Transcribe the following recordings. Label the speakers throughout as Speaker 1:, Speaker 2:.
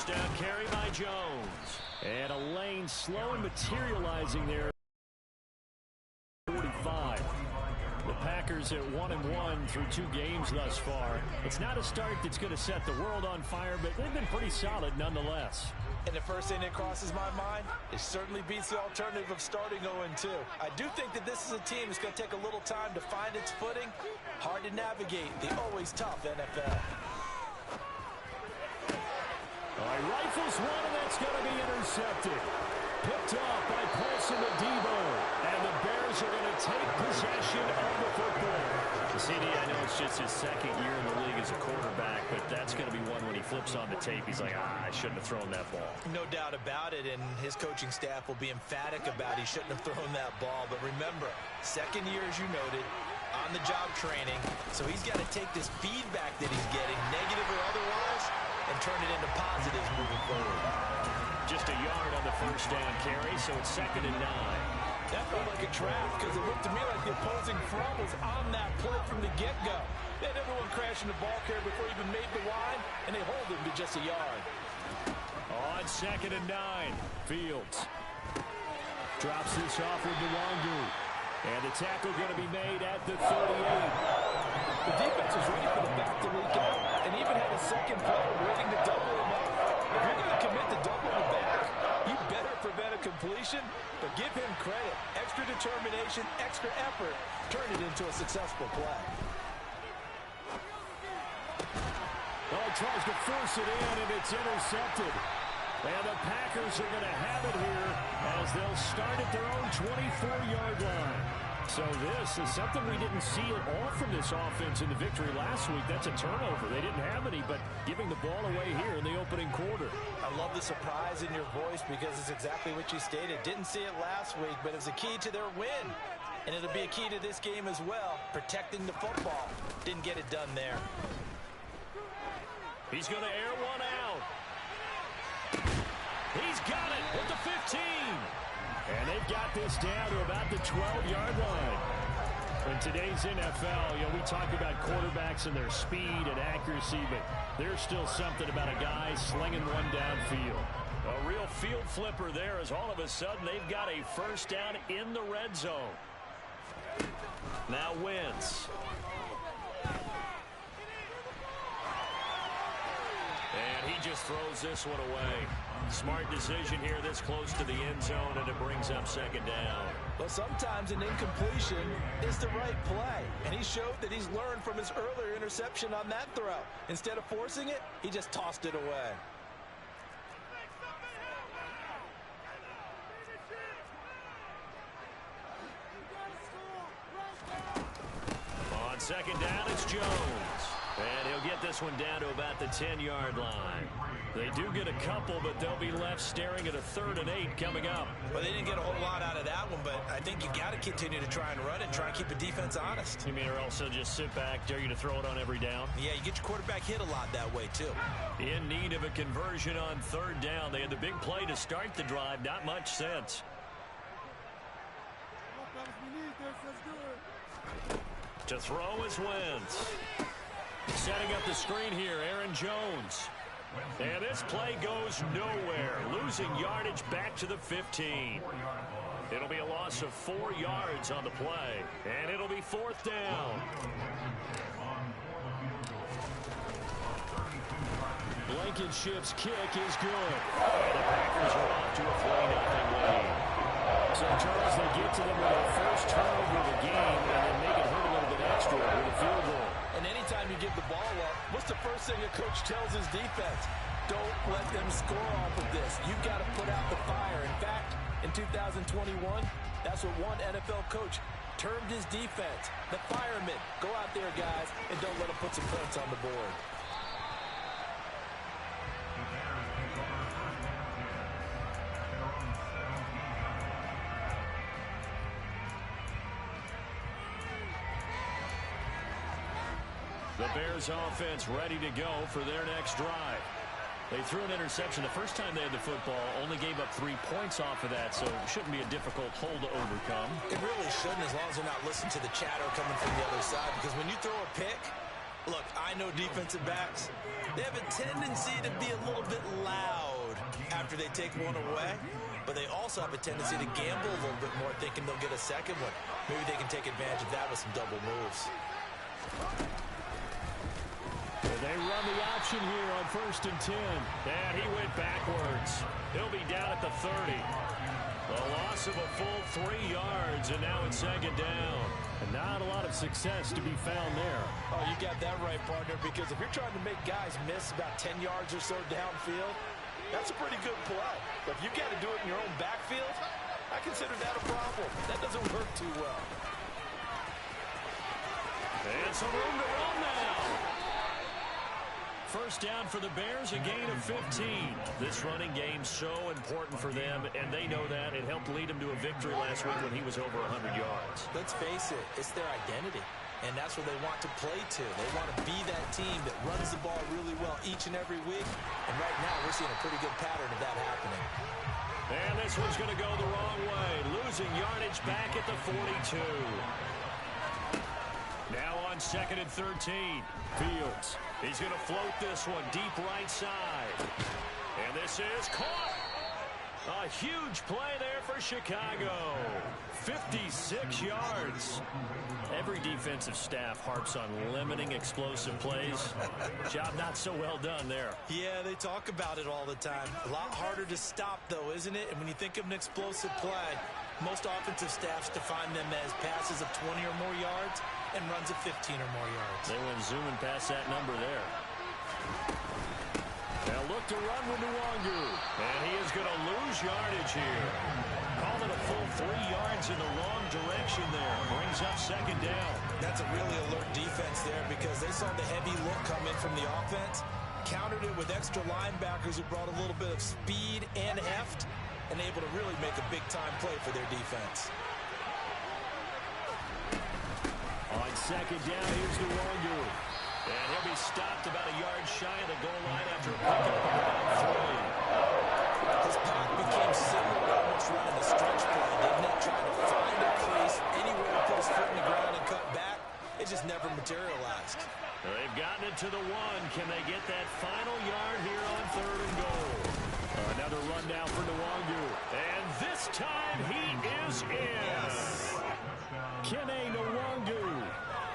Speaker 1: First down carry by Jones. And a lane slow and materializing there. 45. The Packers at 1-1 through 2 games thus far. It's not a start that's going to set the world on fire, but they've been pretty solid nonetheless.
Speaker 2: And the first thing that crosses my mind, it certainly beats the alternative of starting 0-2. I do think that this is a team that's going to take a little time to find its footing. Hard to navigate the always tough NFL.
Speaker 1: All right, rifles one, and that's going to be intercepted. Picked off by Paulson Adebo. And the Bears are going to take possession of the football. CD, I know it's just his second year in the league as a quarterback, but that's going to be one when he flips on the tape. He's like, I shouldn't have thrown that ball.
Speaker 2: No doubt about it, and his coaching staff will be emphatic about he shouldn't have thrown that ball. But remember, second year, as you noted, on-the-job training. So he's got to take this feedback that he's getting, negative or otherwise, and turn it into positives moving forward.
Speaker 1: Just a yard on the first down carry, so it's 2nd and 9.
Speaker 2: That felt like a trap because it looked to me like the opposing front was on that play from the get-go. They had everyone crashing the ball carrier before he even made the line, and they hold him to just a yard.
Speaker 1: On 2nd and 9, Fields drops this off with Nwangu. And the tackle going to be made at the 38.
Speaker 2: The defense was ready for the back to leak out and even had a second player waiting to double him up. If you're going to commit to doubling the back, you better prevent a completion, but give him credit. Extra determination, extra effort, turn it into a successful play.
Speaker 1: Oh, tries to force it in, and it's intercepted. And the Packers are going to have it here as they'll start at their own 24-yard line. So this is something we didn't see at all from this offense in the victory last week. That's a turnover. They didn't have any, but giving the ball away here in the opening quarter.
Speaker 2: I love the surprise in your voice because it's exactly what you stated. Didn't see it last week, but it's a key to their win. And it'll be a key to this game as well, protecting the football. Didn't get it done there.
Speaker 1: He's going to air one out. He's got it at the 15. And they've got this down to about the 12-yard line. In today's NFL, we talk about quarterbacks and their speed and accuracy, but there's still something about a guy slinging one downfield. A real field flipper there as all of a sudden they've got a first down in the red zone. Now Wentz. And he just throws this one away. Smart decision here this close to the end zone, and it brings up 2nd down.
Speaker 2: Well, sometimes an incompletion is the right play, and he showed that he's learned from his earlier interception on that throw. Instead of forcing it, he just tossed it away.
Speaker 1: On 2nd down, it's Jones. And he'll get this one down to about the 10-yard line. They do get a couple, but they'll be left staring at a 3rd and 8 coming up.
Speaker 2: Well, they didn't get a whole lot out of that one, but I think you got to continue to try and run it, try and keep the defense honest.
Speaker 1: You mean, or else they'll just sit back, dare you to throw it on every down?
Speaker 2: Yeah, you get your quarterback hit a lot that way, too.
Speaker 1: In need of a conversion on 3rd down. They had the big play to start the drive. Not much sense. To throw is Wentz. Setting up the screen here, Aaron Jones. And this play goes nowhere. Losing yardage back to the 15. It'll be a loss of 4 yards on the play. And it'll be 4th down. Blankenship's kick is good. And the Packers are off to a 3-0 lead. So, Charles, they get to them with their first turnover of the game and then make it hurt a little bit extra with a field goal.
Speaker 2: And anytime you give the ball up, what's the first thing a coach tells his defense? Don't let them score off of this. You've got to put out the fire. In fact, in 2021, that's what one NFL coach termed his defense. The firemen. Go out there, guys, and don't let them put some points on the board.
Speaker 1: The Bears offense ready to go for their next drive. They threw an interception the first time they had the football, only gave up 3 points off of that, so it shouldn't be a difficult hole to overcome.
Speaker 2: It really shouldn't, as long as they're not listening to the chatter coming from the other side, because when you throw a pick, Look, I know defensive backs, they have a tendency to be a little bit loud after they take one away, but they also have a tendency to gamble a little bit more, thinking they'll get a second one. Maybe they can take advantage of that with some double moves.
Speaker 1: They run the option here on 1st and 10. And he went backwards. He'll be down at the 30. A loss of a full 3 yards, and now it's 2nd down. And not a lot of success to be found there.
Speaker 2: Oh, you got that right, partner, because if you're trying to make guys miss about 10 yards or so downfield, that's a pretty good play. But if you got to do it in your own backfield, I consider that a problem. That doesn't work too well.
Speaker 1: And some room to run now. 1st down for the Bears, a gain of 15. This running game so important for them, and they know that. It helped lead them to a victory last week when he was over 100 yards.
Speaker 2: Let's face it, it's their identity, and that's what they want to play to. They want to be that team that runs the ball really well each and every week, and right now we're seeing a pretty good pattern of that happening.
Speaker 1: And this one's going to go the wrong way, losing yardage back at the 42. Now on 2nd and 13, Fields. He's going to float this one deep right side. And this is caught. A huge play there for Chicago. 56 yards. Every defensive staff harps on limiting explosive plays. Job not so well done there.
Speaker 2: Yeah, they talk about it all the time. A lot harder to stop, though, isn't it? And when you think of an explosive play, most offensive staffs define them as passes of 20 or more yards and runs of 15 or more yards.
Speaker 1: They went zooming past that number there. They'll look to run with Nwangu. And he is going to lose yardage here. Call it a full 3 yards in the wrong direction there. Brings up 2nd down.
Speaker 2: That's a really alert defense there because they saw the heavy look come in from the offense, countered it with extra linebackers who brought a little bit of speed and heft, and able to really make a big-time play for their defense.
Speaker 1: On 2nd down, here's Nwangu. And he'll be stopped about a yard shy of the goal line after a pick up around 3.
Speaker 2: His path became similar to almost running a stretch play, didn't it? Trying to find a crease, anywhere to put his foot in the ground and cut back. It just never materialized.
Speaker 1: They've gotten it to the 1. Can they get that final yard here on 3rd and goal? Another run down for Nwangu. And this time he is in.
Speaker 2: Yes.
Speaker 1: Kene Nwangu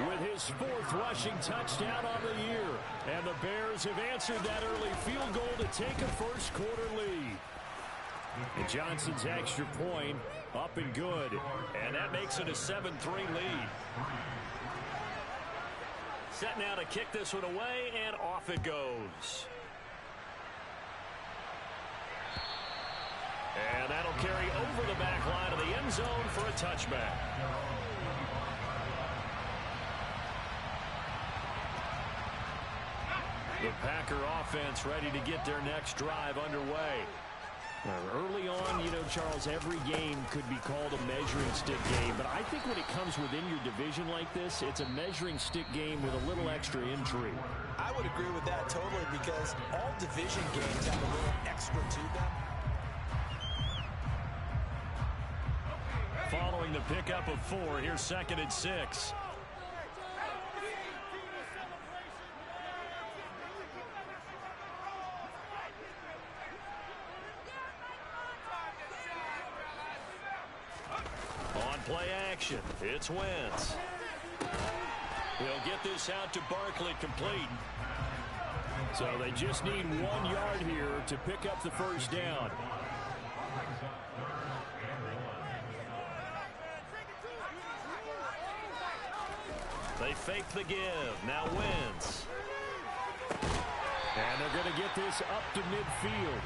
Speaker 1: with his 4th rushing touchdown on the year. And the Bears have answered that early field goal to take a 1st quarter lead. And Johnson's extra point up and good. And that makes it a 7-3 lead. Set now to kick this one away, and off it goes. And that'll carry over the back line of the end zone for a touchback. The Packer offense ready to get their next drive underway. Early on, you know, Charles, every game could be called a measuring stick game. But I think when it comes within your division like this, it's a measuring stick game with a little extra intrigue.
Speaker 2: I would agree with that totally because all division games have a little extra to them.
Speaker 1: Following the pickup of 4, here's 2nd and 6. On play action, it's Wentz. He'll get this out to Barkley complete. So they just need 1 yard here to pick up the 1st down. They fake the give. Now Wentz. And they're going to get this up to midfield.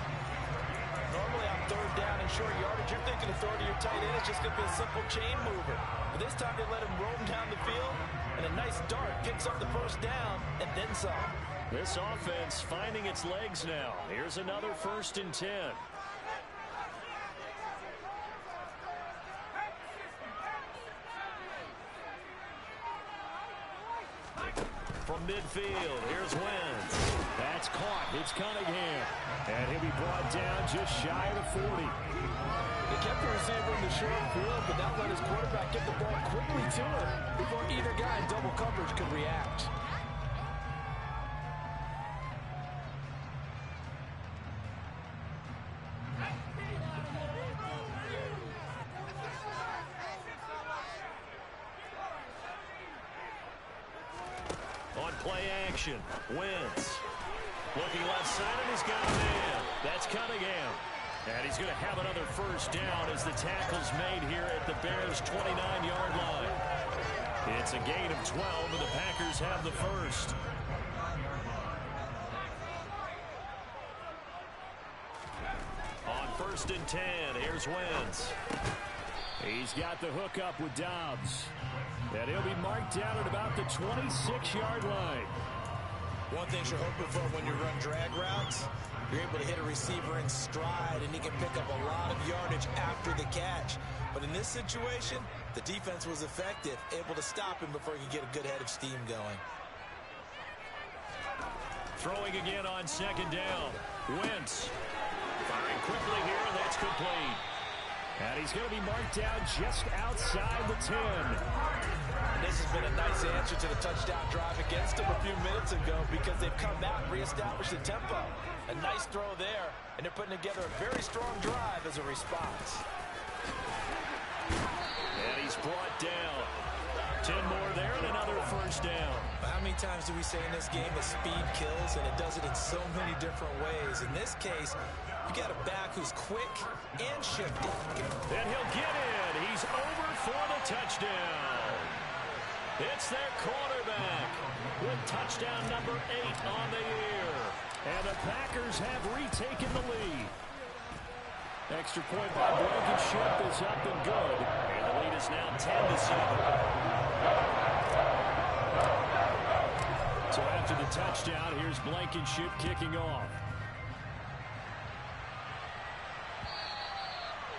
Speaker 2: Normally on 3rd down and short yardage, you're thinking of throwing to your tight end. It's just going to be a simple chain mover. But this time they let him roam down the field, and a nice dart picks up the 1st down and then some.
Speaker 1: This offense finding its legs now. Here's another 1st and 10. From midfield, here's Wentz. That's caught. It's Cunningham. And he'll be brought down just shy of the 40.
Speaker 2: They kept the receiver in the short field, but that let his quarterback get the ball quickly to him before either guy in double coverage could react.
Speaker 1: play action. Wentz. Looking left side, and he's got a man. That's Cunningham. And he's going to have another first down as the tackle's made here at the Bears' 29-yard line. It's a gain of 12, and the Packers have the first. On 1st and 10, here's Wentz. He's got the hookup with Dobbs. And he'll be marked down at about the 26-yard line.
Speaker 2: One thing you're hoping for when you run drag routes, you're able to hit a receiver in stride, and he can pick up a lot of yardage after the catch. But in this situation, the defense was effective, able to stop him before he could get a good head of steam going.
Speaker 1: Throwing again on 2nd down. Wentz firing quickly here, and that's complete. And he's going to be marked down just outside the 10.
Speaker 2: This has been a nice answer to the touchdown drive against them a few minutes ago because they've come out and reestablished the tempo. A nice throw there, and they're putting together a very strong drive as a response.
Speaker 1: And he's brought down. 10 more there and another first down.
Speaker 2: How many times do we say in this game that speed kills, and it does it in so many different ways? In this case, you got a back who's quick and shifty.
Speaker 1: And he'll get in. He's over for the touchdown. It's their quarterback with touchdown number 8 on the year. And the Packers have retaken the lead. Extra point by Blankenship is up and good. And the lead is now 10-7. So after the touchdown, here's Blankenship kicking off.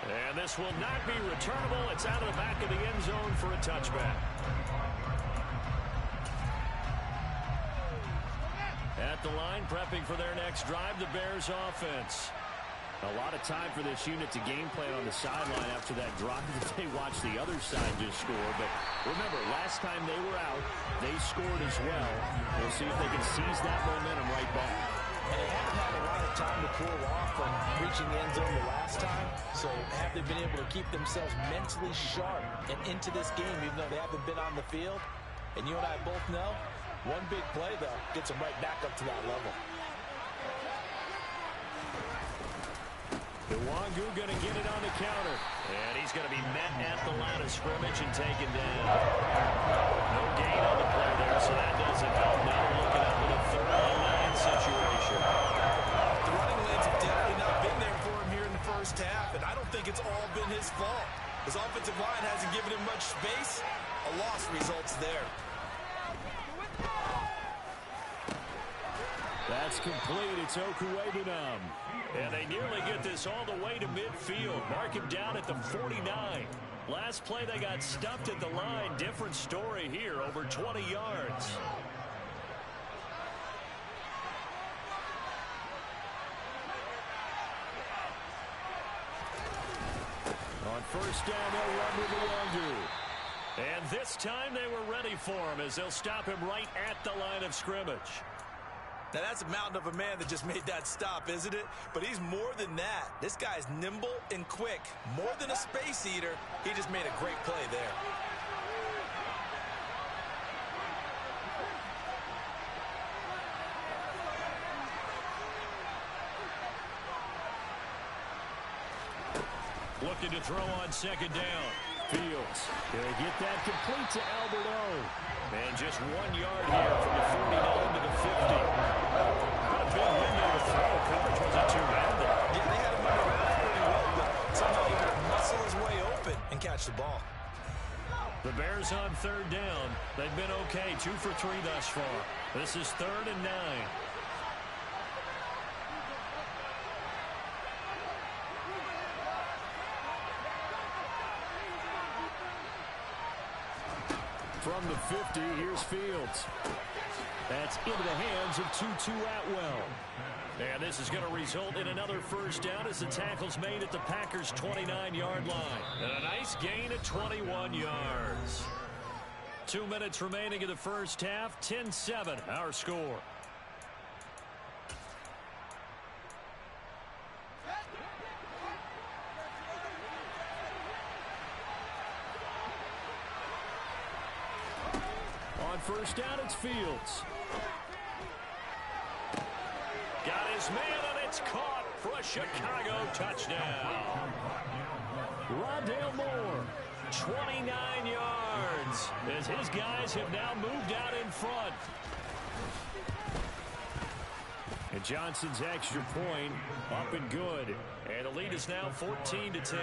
Speaker 1: And this will not be returnable. It's out of the back of the end zone for a touchback. At the line, prepping for their next drive, the Bears offense. A lot of time for this unit to game plan on the sideline after that drop that they watched the other side just score. But remember, last time they were out, they scored as well. We'll see if they can seize that momentum right back.
Speaker 2: And they haven't had a lot of time to cool off from reaching the end zone the last time. So have they been able to keep themselves mentally sharp and into this game even though they haven't been on the field? And you and I both know, one big play, though, gets them right back up to that level.
Speaker 1: Iwangu going to get it on the counter. And he's going to be met at the line of scrimmage and taken down. No gain on the play there, so that doesn't help. Now they're looking up with a 3rd-and-9 situation.
Speaker 2: The running lanes have definitely not been there for him here in the first half, and I don't think it's all been his fault. His offensive line hasn't given him much space. A loss results there.
Speaker 1: That's complete. It's Okuwebunam. And they nearly get this all the way to midfield. Mark him down at the 49. Last play, they got stuffed at the line. Different story here, over 20 yards. On 1st down, they'll run with Iwangu. And this time they were ready for him as they'll stop him right at the line of scrimmage.
Speaker 2: Now, that's a mountain of a man that just made that stop, isn't it? But he's more than that. This guy's nimble and quick. More than a space eater, he just made a great play there.
Speaker 1: Looking to throw on 2nd down. Fields. He'll get that complete to Albert O. And just 1 yard here from the 49 to the 50. What a big window to throw. Coverage wasn't too bad there.
Speaker 2: Yeah, they had him on the route pretty well, but somehow he could muscle his way open and catch the ball.
Speaker 1: The Bears on 3rd down. They've been okay. 2 for 3 thus far. This is 3rd and 9. From the 50, here's Fields. That's into the hands of Tutu Atwell. And this is going to result in another first down as the tackle's made at the Packers' 29-yard line. And a nice gain of 21 yards. 2 minutes remaining in the first half. 10-7, our score. On first down, it's Fields. Got his man, and it's caught for a Chicago touchdown. Rondale Moore, 29 yards, as his guys have now moved out in front. And Johnson's extra point up and good. And the lead is now 14-10.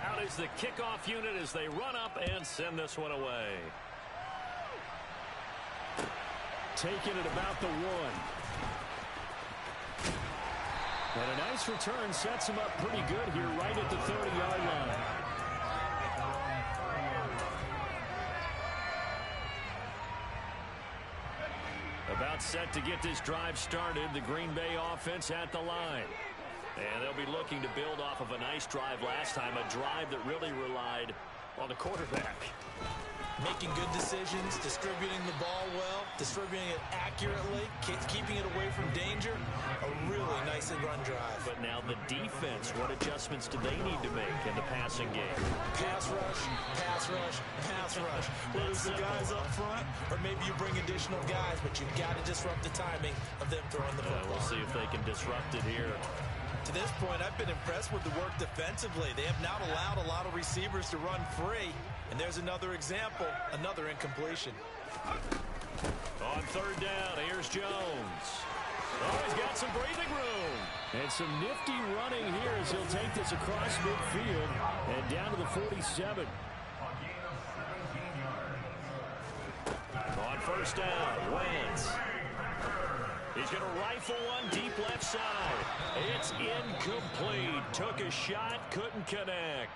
Speaker 1: Out is the kickoff unit as they run up and send this one away. Taking it about the 1. And a nice return sets him up pretty good here right at the 30-yard line. About set to get this drive started, the Green Bay offense at the line. And they'll be looking to build off of a nice drive last time, a drive that really relied on the quarterback.
Speaker 2: Making good decisions, distributing the ball well, distributing it accurately, keeping it away from danger. A really nicely run drive.
Speaker 1: But now the defense, what adjustments do they need to make in the passing game?
Speaker 2: Pass rush, pass rush, pass rush. Whether it's the guys up front, or maybe you bring additional guys, but you've got to disrupt the timing of them throwing the football.
Speaker 1: We'll see if they can disrupt it here.
Speaker 2: To this point, I've been impressed with the work defensively. They have not allowed a lot of receivers to run free. And there's another example, another incompletion.
Speaker 1: On third down, here's Jones. Oh, he's got some breathing room. And some nifty running here as he'll take this across midfield and down to the 47. On first down, Wentz. He's going to rifle one deep left side. It's incomplete. Took a shot, couldn't connect.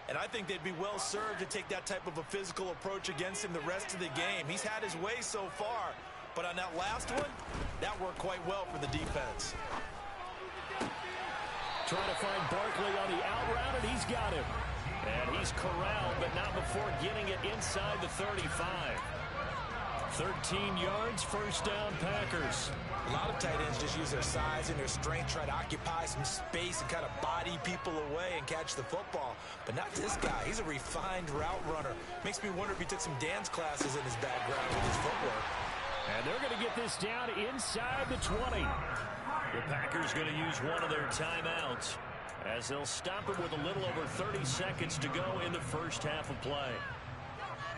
Speaker 2: And I think they'd be well served to take that type of a physical approach against him the rest of the game. He's had his way so far, but on that last one, that worked quite well for the defense.
Speaker 1: Trying to find Barkley on the out route, and he's got him. And he's corralled, but not before getting it inside the 35. 13 yards, first down, Packers.
Speaker 2: A lot of tight ends just use their size and their strength, try to occupy some space and kind of body people away and catch the football. But not this guy. He's a refined route runner. Makes me wonder if he took some dance classes in his background with his footwork.
Speaker 1: And they're going to get this down inside the 20. The Packers going to use one of their timeouts as they'll stop it with a little over 30 seconds to go in the first half of play.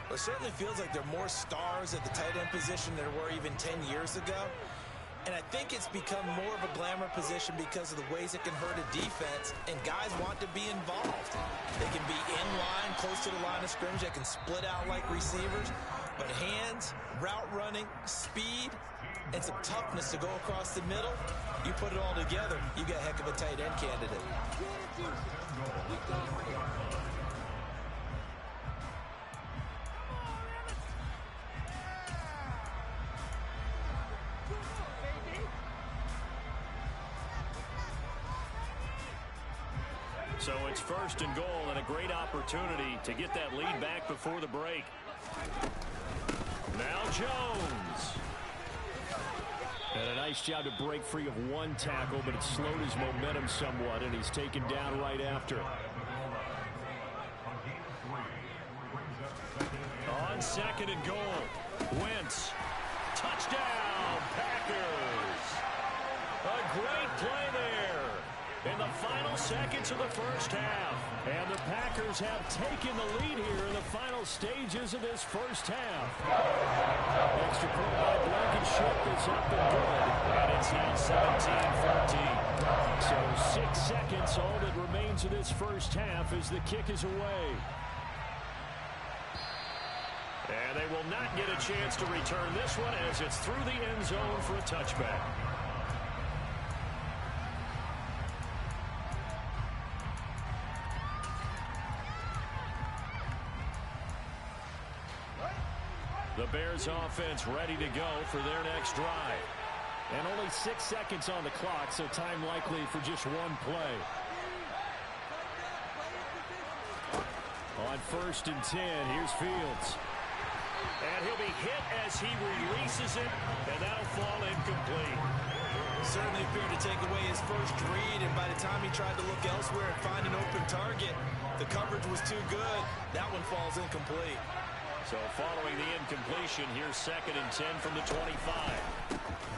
Speaker 2: Well, it certainly feels like there are more stars at the tight end position than there were even 10 years ago. And I think it's become more of a glamour position because of the ways it can hurt a defense, and guys want to be involved. They can be in line, close to the line of scrimmage. They can split out like receivers. But hands, route running, speed, and some toughness to go across the middle, you put it all together, you got a heck of a tight end candidate.
Speaker 1: So it's first and goal and a great opportunity to get that lead back before the break. Now Jones. And a nice job to break free of one tackle, but it slowed his momentum somewhat, and he's taken down right after. On second and goal, Wentz. Touchdown, Packers. A great play there in the final seconds of the first half. And the Packers have taken the lead here in the final stages of this first half. Extra point by Blankenship is up and good. And it's now 17-14. So 6 seconds, all that remains of this first half as the kick is away. And they will not get a chance to return this one as it's through the end zone for a touchback. The Bears offense ready to go for their next drive. And only 6 seconds on the clock, so time likely for just one play. On first and 10, here's Fields. And he'll be hit as he releases it, and that'll fall incomplete.
Speaker 2: Certainly appeared to take away his first read, and by the time he tried to look elsewhere and find an open target, the coverage was too good. That one falls incomplete.
Speaker 1: So following the incompletion, here's 2nd and 10 from the 25.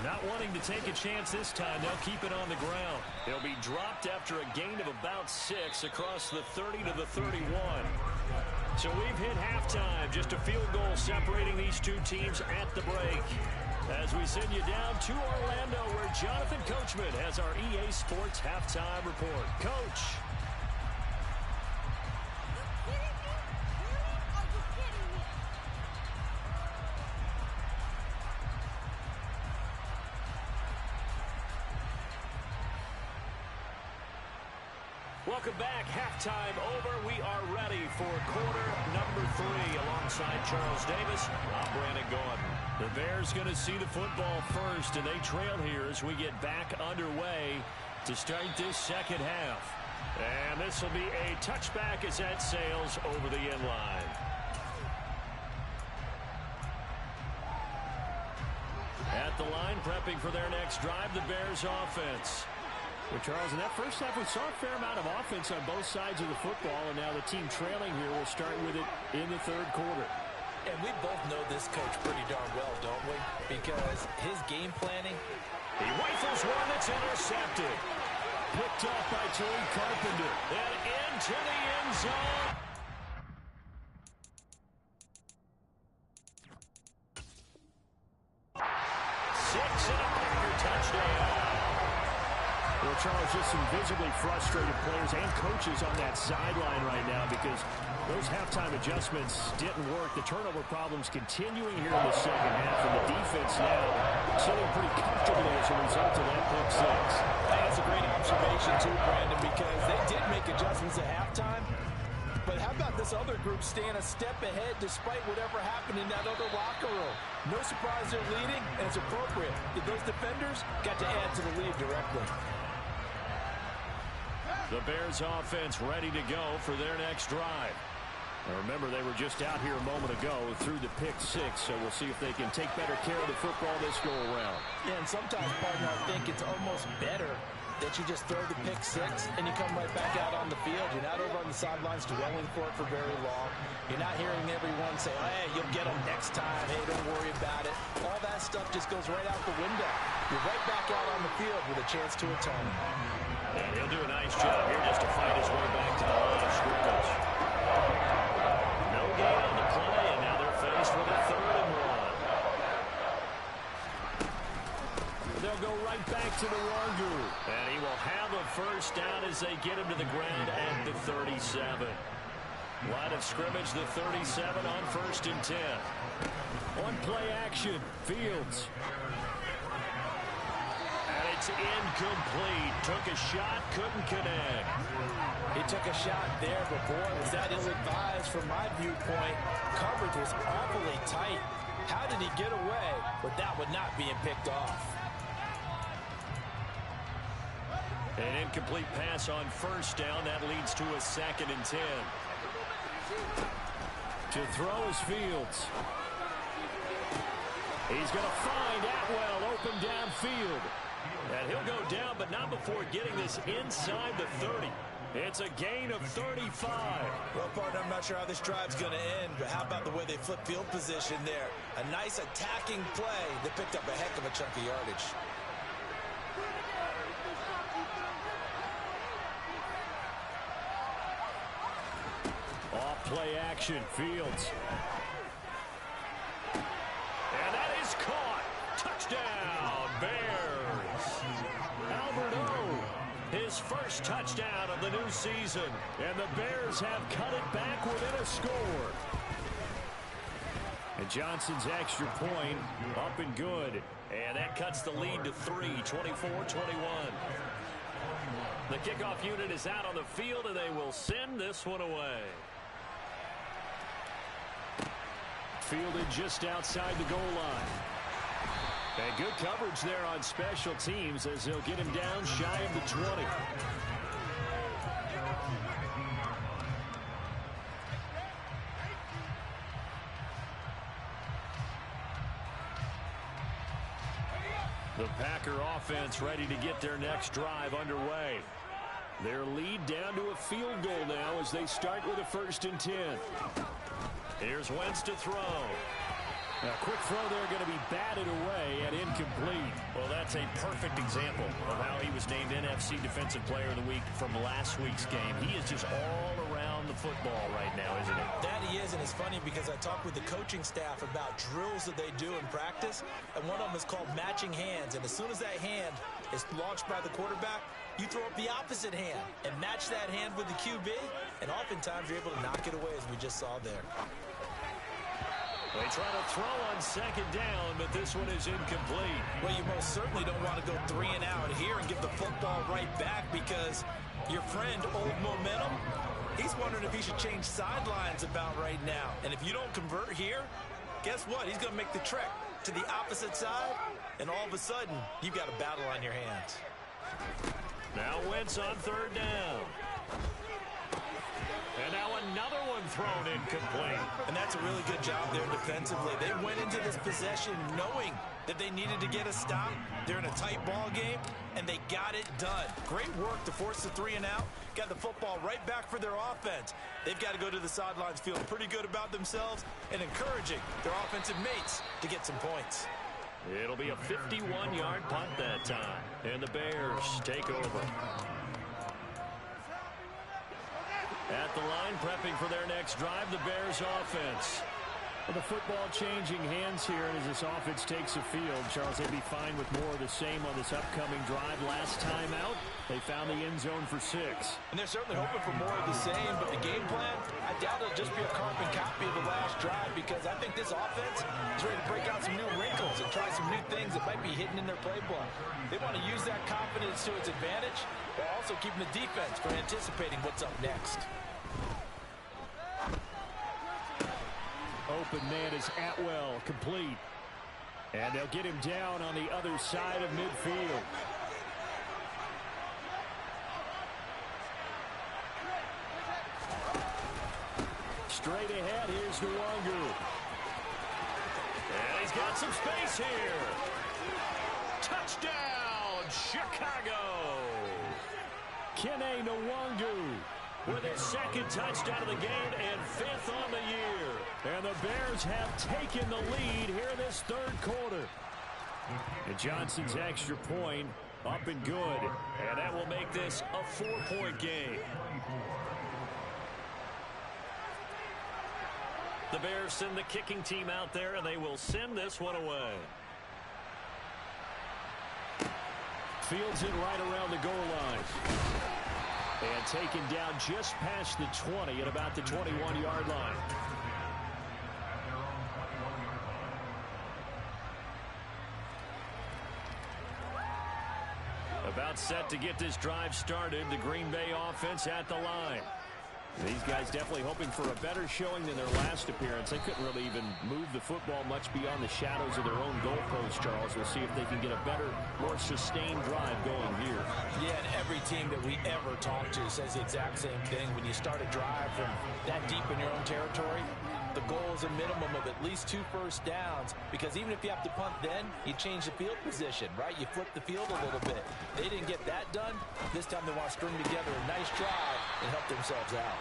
Speaker 1: Not wanting to take a chance this time, they'll keep it on the ground. He'll be dropped after a gain of about 6 across the 30 to the 31. So we've hit halftime, just a field goal separating these two teams at the break. As we send you down to Orlando, where Jonathan Coachman has our EA Sports halftime report. Coach. Welcome back. Halftime over. We are ready for quarter number 3. Alongside Charles Davis, I'm Brandon Gaudin. The Bears going to see the football first, and they trail here as we get back underway to start this second half. And this will be a touchback as that sails over the end line. At the line, prepping for their next drive, the Bears offense. Well, Charles, in that first half, we saw a fair amount of offense on both sides of the football, and now the team trailing here will start with it in the third quarter.
Speaker 2: And we both know this coach pretty darn well, don't we? Because his game planning.
Speaker 1: He rifles one that's intercepted. Picked up by Tariq Carpenter. And into the end zone. Six and a Packer touchdown. Well, Charles, just some visibly frustrated players and coaches on that sideline right now because those halftime adjustments didn't work. The turnover problems continuing here in the second half, and the defense now sitting pretty comfortably as a result of that pick 6.
Speaker 2: I think that's a great observation, too, Brandon, because they did make adjustments at halftime. But how about this other group staying a step ahead despite whatever happened in that other locker room? No surprise they're leading, and it's appropriate. Those defenders got to add to the lead directly.
Speaker 1: The Bears offense ready to go for their next drive. Now remember, they were just out here a moment ago through the pick 6, so we'll see if they can take better care of the football this go-around.
Speaker 2: Yeah, and sometimes, partner, I think it's almost better that you just throw the pick 6 and you come right back out on the field. You're not over on the sidelines dwelling for it for very long. You're not hearing everyone say, hey, you'll get them next time. Hey, don't worry about it. All that stuff just goes right out the window. You're right back out on the field with a chance to atone.
Speaker 1: And he'll do a nice job here just to fight his way back to the line of scrimmage. No gain on the play, and now they're faced with a 3rd and 1. They'll go right back to the run group. And he will have a first down as they get him to the ground at the 37. Line of scrimmage, the 37 on 1st and 10. On play action, Fields. It's incomplete. Took a shot, couldn't connect.
Speaker 2: He took a shot there, but boy, was that ill-advised from my viewpoint. Coverage was awfully tight. How did he get away with that one not being picked off?
Speaker 1: An incomplete pass on 1st down. That leads to a 2nd and 10. To throw is Fields. He's going to find Atwell open downfield. And he'll go down, but not before getting this inside the 30. It's a gain of 35.
Speaker 2: Well, partner, I'm not sure how this drive's going to end, but how about the way they flip field position there? A nice attacking play that picked up a heck of a chunk of yardage.
Speaker 1: Off play action, Fields. And that is caught. Touchdown, Bears. Albert O, his first touchdown of the new season. And the Bears have cut it back within a score. And Johnson's extra point up and good. And that cuts the lead to 3, 24-21. The kickoff unit is out on the field, and they will send this one away. Fielded just outside the goal line. And good coverage there on special teams as they'll get him down shy of the 20. The Packer offense ready to get their next drive underway. Their lead down to a field goal now as they start with a 1st and 10. Here's Wentz to throw. A quick throw there going to be batted away and incomplete.
Speaker 3: Well, that's a perfect example of how he was named NFC Defensive Player of the Week from last week's game. He is just all around the football right now, isn't he?
Speaker 2: That he is, and it's funny because I talked with the coaching staff about drills that they do in practice, and one of them is called matching hands. And as soon as that hand is launched by the quarterback, you throw up the opposite hand and match that hand with the QB, and oftentimes you're able to knock it away, as we just saw there.
Speaker 1: They try to throw on 2nd down, but this one is incomplete.
Speaker 2: Well, you most certainly don't want to go 3 and out here and give the football right back, because your friend, Old Momentum, he's wondering if he should change sidelines about right now. And if you don't convert here, guess what? He's going to make the trek to the opposite side, and all of a sudden, you've got a battle on your hands.
Speaker 1: Now Wentz on 3rd down. And now another one thrown incomplete.
Speaker 2: And that's a really good job there defensively. They went into this possession knowing that they needed to get a stop. They're in a tight ball game, and they got it done. Great work to force the 3 and out. Got the football right back for their offense. They've got to go to the sidelines feeling pretty good about themselves and encouraging their offensive mates to get some points.
Speaker 1: It'll be a 51-yard punt that time. And the Bears take over. At the line, prepping for their next drive, the Bears offense. Well, the football changing hands here, and as this offense takes the field, Charles, they'd be fine with more of the same on this upcoming drive. Last time out, they found the end zone for 6.
Speaker 2: And they're certainly hoping for more of the same, but the game plan, I doubt it'll just be a carbon copy of the last drive, because I think this offense is ready to break out some new wrinkles and try some new things that might be hidden in their playbook. They want to use that confidence to its advantage, while also keeping the defense from anticipating what's up next.
Speaker 1: Open man is Atwell, complete. And they'll get him down on the other side of midfield. Straight ahead, here's Nwangu. And he's got some space here. Touchdown, Chicago! Kene Nwangu with his 2nd touchdown of the game and 5th on the year. And the Bears have taken the lead here in this 3rd quarter. And Johnson's extra point up and good. And that will make this a 4-point game. The Bears send the kicking team out there, and they will send this one away. Fields it right around the goal line. And taken down just past the 20 at about the 21-yard line. About set to get this drive started. The Green Bay offense at the line. These guys definitely hoping for a better showing than their last appearance. They couldn't really even move the football much beyond the shadows of their own goalpost, Charles. We'll see if they can get a better, more sustained drive going here.
Speaker 2: Yeah, and every team that we ever talk to says the exact same thing. When you start a drive from that deep in your own territory, the goal is a minimum of at least 2 first downs, because even if you have to punt then, you change the field position, right? You flip the field a little bit. They didn't get that done. This time they want to string together a nice drive and help themselves out.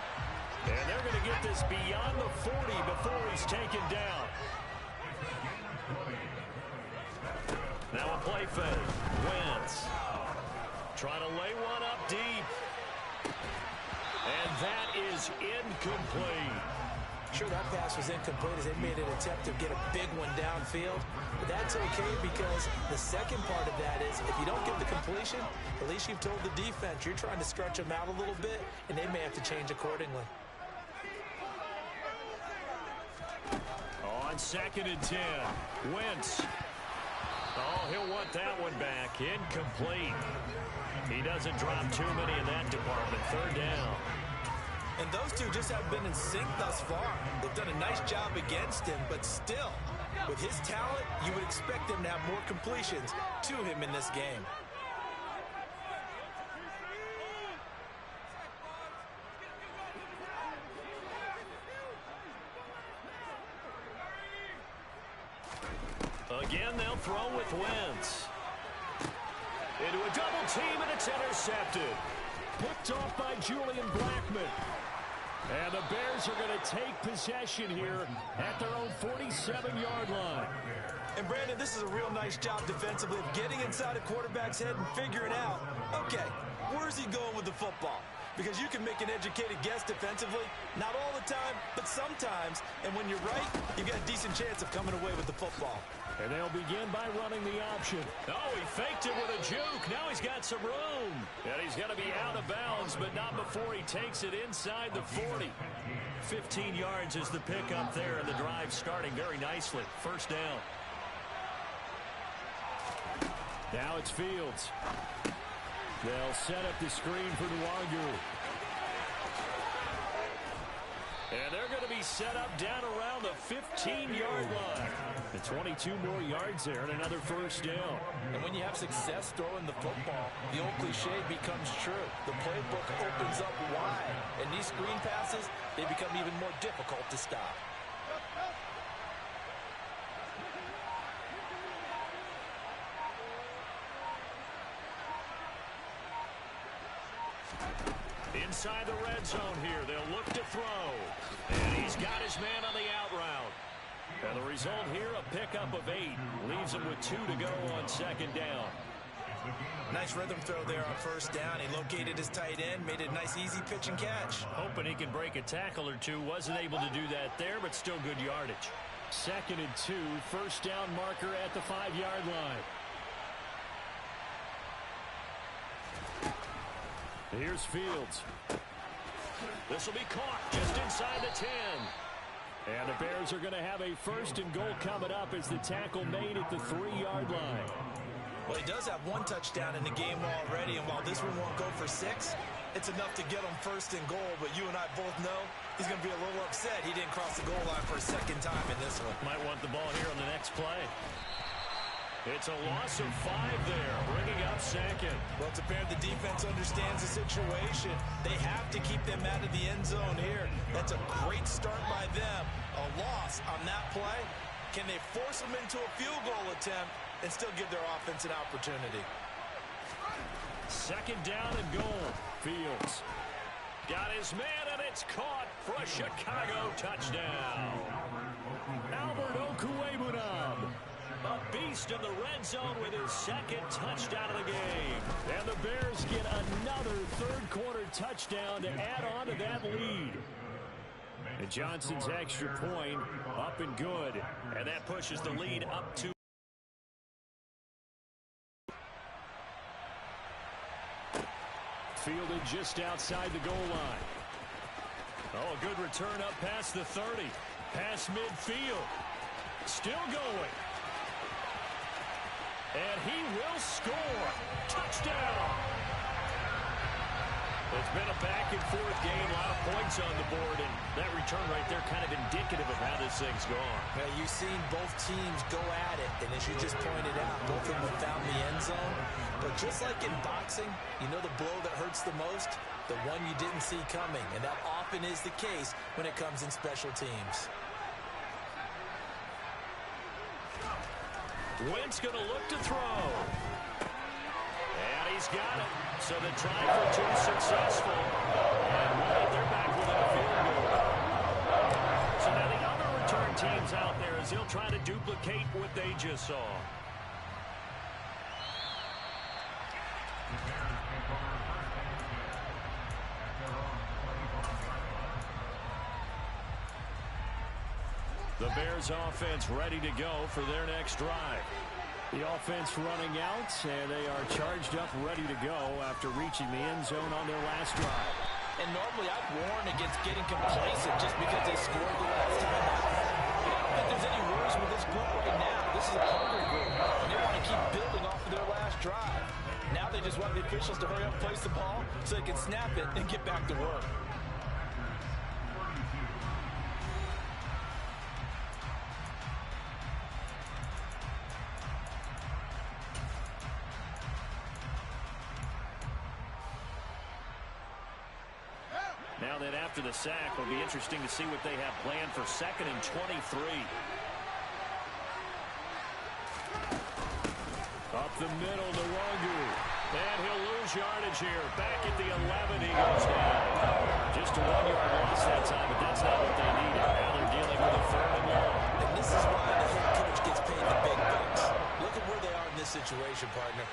Speaker 1: And they're going to get this beyond the 40 before he's taken down. Now a play fake. Wentz trying to lay one up deep. And that is incomplete.
Speaker 2: Sure, that pass was incomplete as they made an attempt to get a big one downfield. But that's okay, because the second part of that is if you don't get the completion, at least you've told the defense you're trying to stretch them out a little bit, and they may have to change accordingly.
Speaker 1: On 2nd and 10, Wentz. Oh, he'll want that one back. Incomplete. He doesn't drop too many in that department. 3rd down.
Speaker 2: And those two just haven't been in sync thus far. They've done a nice job against him, but still, with his talent, you would expect him to have more completions to him in this game.
Speaker 1: Again, they'll throw with Wentz. Into a double team, and it's intercepted. Picked off by Julian Blackmon. And the Bears are going to take possession here at their own 47-yard line.
Speaker 2: And, Brandon, this is a real nice job defensively of getting inside a quarterback's head and figuring out, okay, where's he going with the football? Because you can make an educated guess defensively, not all the time, but sometimes. And when you're right, you've got a decent chance of coming away with the football.
Speaker 1: And they'll begin by running the option. Oh, he faked it with a juke. Now he's got some room. And he's going to be out of bounds, but not before he takes it inside the 40. 15 yards is the pickup there, and the drive starting very nicely. First down. Now it's Fields. They'll set up the screen for Nwangu. And they're going to be set up down around the 15-yard line. The 22 more yards there and another first down.
Speaker 2: And when you have success throwing the football, the old cliche becomes true. The playbook opens up wide. And these screen passes, they become even more difficult to stop.
Speaker 1: Inside the red zone here, they'll look to throw. And he's got his man on the out route. And the result here, a pickup of 8. Leaves him with 2 to go on second down.
Speaker 2: Nice rhythm throw there on first down. He located his tight end, made a nice easy pitch and catch.
Speaker 1: Hoping he can break a tackle or two. Wasn't able to do that there, but still good yardage. 2nd and 2, first down marker at the 5-yard line. Here's Fields. This will be caught just inside the 10. And the Bears are going to have a 1st and goal coming up as the tackle made at the 3-yard line.
Speaker 2: Well, he does have 1 touchdown in the game already, and while this one won't go for 6, it's enough to get him 1st and goal. But you and I both know he's going to be a little upset he didn't cross the goal line for a 2nd time in this one.
Speaker 1: Might want the ball here on the next play. It's a loss of 5 there, bringing up 2nd.
Speaker 2: Well, it's apparent the defense understands the situation. They have to keep them out of the end zone here. That's a great start by them. A loss on that play. Can they force them into a field goal attempt and still give their offense an opportunity?
Speaker 1: 2nd down and goal. Fields got his man, and it's caught for a Chicago touchdown. Albert Okwuegbunam, a beast in the red zone with his 2nd touchdown of the game. And the Bears get another 3rd quarter touchdown to add on to that lead. And Johnson's extra point up and good. And that pushes the lead up to fielded just outside the goal line. Oh, a good return up past the 30. Past midfield. Still going. And he will score. Touchdown. It's been a back-and-forth game, a lot of points on the board, and that return right there kind of indicative of how this thing's gone.
Speaker 2: Yeah, you've seen both teams go at it, and as you just pointed out, both of them have found the end zone. But just like in boxing, you know the blow that hurts the most? The one you didn't see coming, and that often is the case when it comes in special teams.
Speaker 1: Wentz going to look to throw. And he's got it. So the try for 2 successful. And they're back within a field goal. So now the other return teams out there as they'll try to duplicate what they just saw. The Bears offense ready to go for their next drive. The offense running out, and they are charged up, ready to go after reaching the end zone on their last drive.
Speaker 2: And normally I'd warn against getting complacent just because they scored the last time out. But I don't think there's any worries with this group right now. This is a hungry group, and they want to keep building off of their last drive. Now they just want the officials to hurry up, place the ball, so they can snap it and get back to work.
Speaker 1: Now that after the sack, it'll be interesting to see what they have planned for 2nd and 23. Up the middle, Nwangu. And he'll lose yardage here. Back at the 11, he goes down. Just a 1-yard loss that time, but that's not what they needed. Now they're dealing with a 3rd and long.
Speaker 2: And this is why the head coach gets paid the big bucks. Look at where they are in this situation, partner.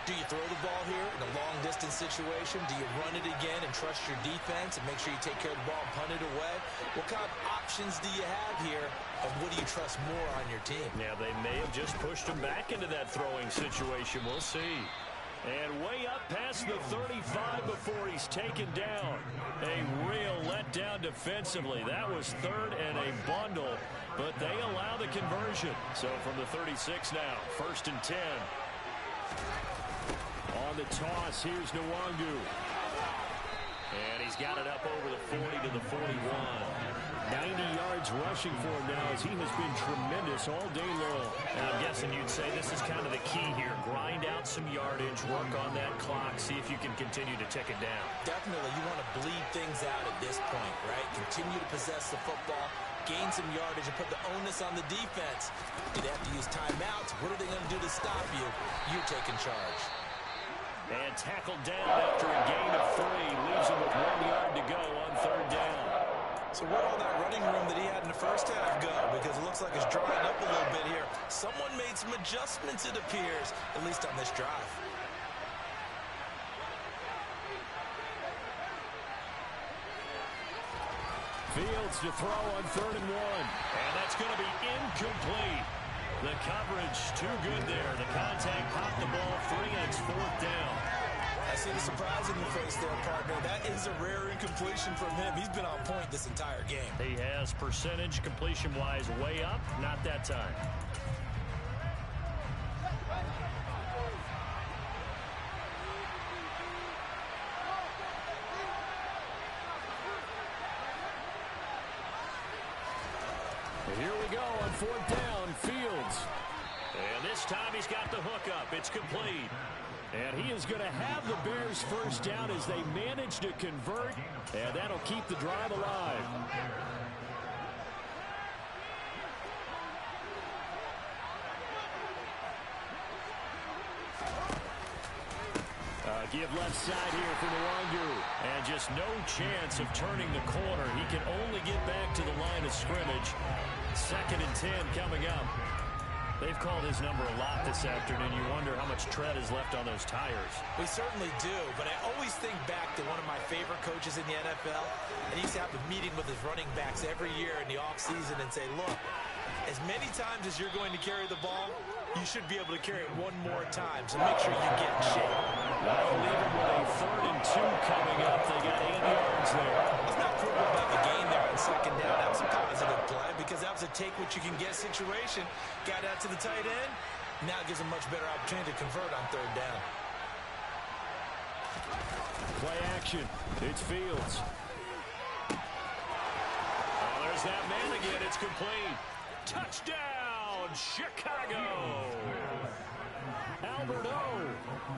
Speaker 2: Do you throw the ball here in a long-distance situation? Do you run it again and trust your defense and make sure you take care of the ball and punt it away? What kind of options do you have here, and what do you trust more on your team?
Speaker 1: Yeah, they may have just pushed him back into that throwing situation. We'll see. And way up past the 35 before he's taken down. A real letdown defensively. That was 3rd and a bundle, but they allow the conversion. So from the 36 now, 1st and 10. On the toss, here's Nwangu. And he's got it up over the 40 to the 41. 90 yards rushing for him now as he has been tremendous all day long.
Speaker 3: And I'm guessing you'd say this is kind of the key here. Grind out some yardage, work on that clock, see if you can continue to tick it down.
Speaker 2: Definitely, you want to bleed things out at this point, right? Continue to possess the football, gain some yardage, and put the onus on the defense. Do they have to use timeouts? What are they going to do to stop you? You're taking charge.
Speaker 1: And tackled down after a gain of 3. Leaves him with 1 yard to go on 3rd down.
Speaker 2: So where all that running room that he had in the first half go? Because it looks like it's drying up a little bit here. Someone made some adjustments, it appears, at least on this drive.
Speaker 1: Fields to throw on 3rd and 1. And that's going to be incomplete. The coverage too good there. The contact popped the ball free, and it's 4th down.
Speaker 2: I see the surprise in your face there, partner. That is a rare incompletion from him. He's been on point this entire game.
Speaker 3: He has percentage completion-wise way up. Not that time.
Speaker 1: Here we go on 4th down, Fields. And this time he's got the hook up. It's complete. And he is going to have the Bears 1st down as they manage to convert. And that'll keep the drive alive. Give left side here for Nwangu. And just no chance of turning the corner. He can only get back to the line of scrimmage. 2nd and 10 coming up. They've called his number a lot this afternoon. You wonder how much tread is left on those tires.
Speaker 2: We certainly do, but I always think back to one of my favorite coaches in the NFL. And he used to have a meeting with his running backs every year in the offseason and say, look, as many times as you're going to carry the ball, you should be able to carry it one more time, so make sure you get in shape.
Speaker 1: That'll leave him with a 3rd and 2 coming up. They got 8 yards there.
Speaker 2: Let's not quibble about the gain there on 2nd down. That was a positive play because that was a take-what-you-can-get situation. Got out to the tight end. Now gives him much better opportunity to convert on 3rd down.
Speaker 1: Play action. It's Fields. Oh, there's that man again. It's complete. Touchdown, Chicago. Albert O,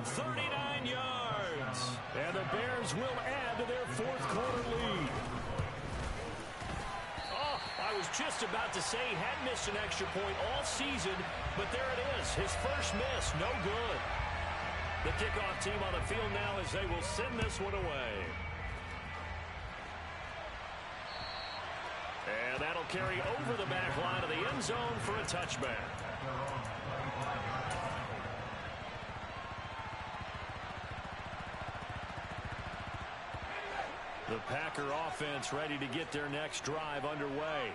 Speaker 1: 39 yards. And the Bears will add to their 4th quarter lead. Oh, I was just about to say he had missed an extra point all season, but there it is. His first miss, no good. The kickoff team on the field now as they will send this one away. And that'll carry over the back line of the end zone for a touchback. The Packer offense ready to get their next drive underway.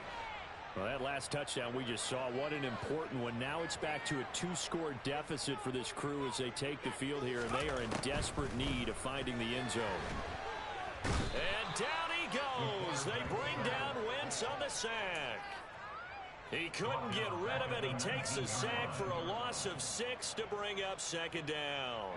Speaker 1: Well, that last touchdown we just saw, what an important one. Now it's back to a 2-score deficit for this crew as they take the field here, and they are in desperate need of finding the end zone. And down he goes. They bring down Wentz on the sack. He couldn't get rid of it. He takes a sack for a loss of 6 to bring up 2nd down.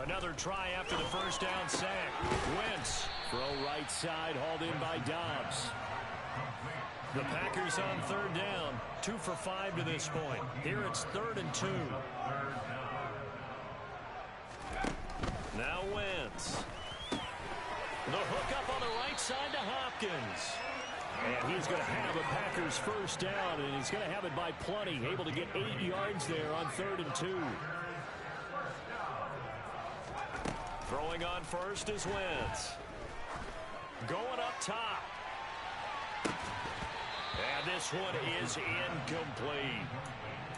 Speaker 1: Another try after the first down sack. Wentz, throw right side, hauled in by Dobbs. The Packers on 3rd down, 2 for 5 to this point. Here it's 3rd and 2. Now Wentz.
Speaker 3: The hook up on the right side to Hopkins.
Speaker 1: And he's going to have a Packers first down, and he's going to have it by plenty. Able to get 8 yards there on 3rd and 2.
Speaker 3: Throwing on first is Wentz. Going up top. And this one is incomplete.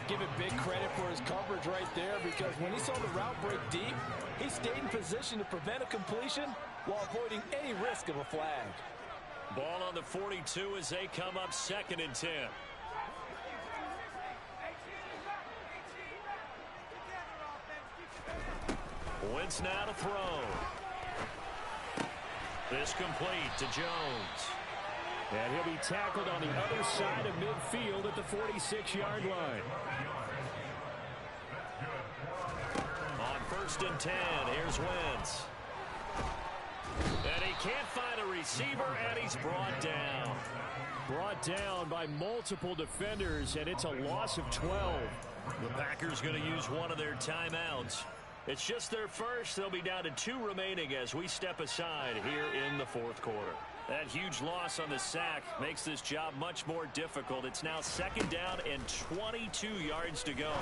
Speaker 2: Give it big credit for his coverage right there, because when he saw the route break deep, he stayed in position to prevent a completion while avoiding any risk of a flag.
Speaker 3: Ball on the 42 as they come up 2nd and 10. Wentz now to throw. This complete to Jones.
Speaker 1: And he'll be tackled on the other side of midfield at the 46-yard line.
Speaker 3: On 1st and 10, here's Wentz. And he can't find a receiver, and he's brought down.
Speaker 1: Brought down by multiple defenders, and it's a loss of 12.
Speaker 3: The Packers going to use one of their timeouts. It's just their first. They'll be down to 2 remaining as we step aside here in the 4th quarter. That huge loss on the sack makes this job much more difficult. It's now 2nd down and 22 yards to go.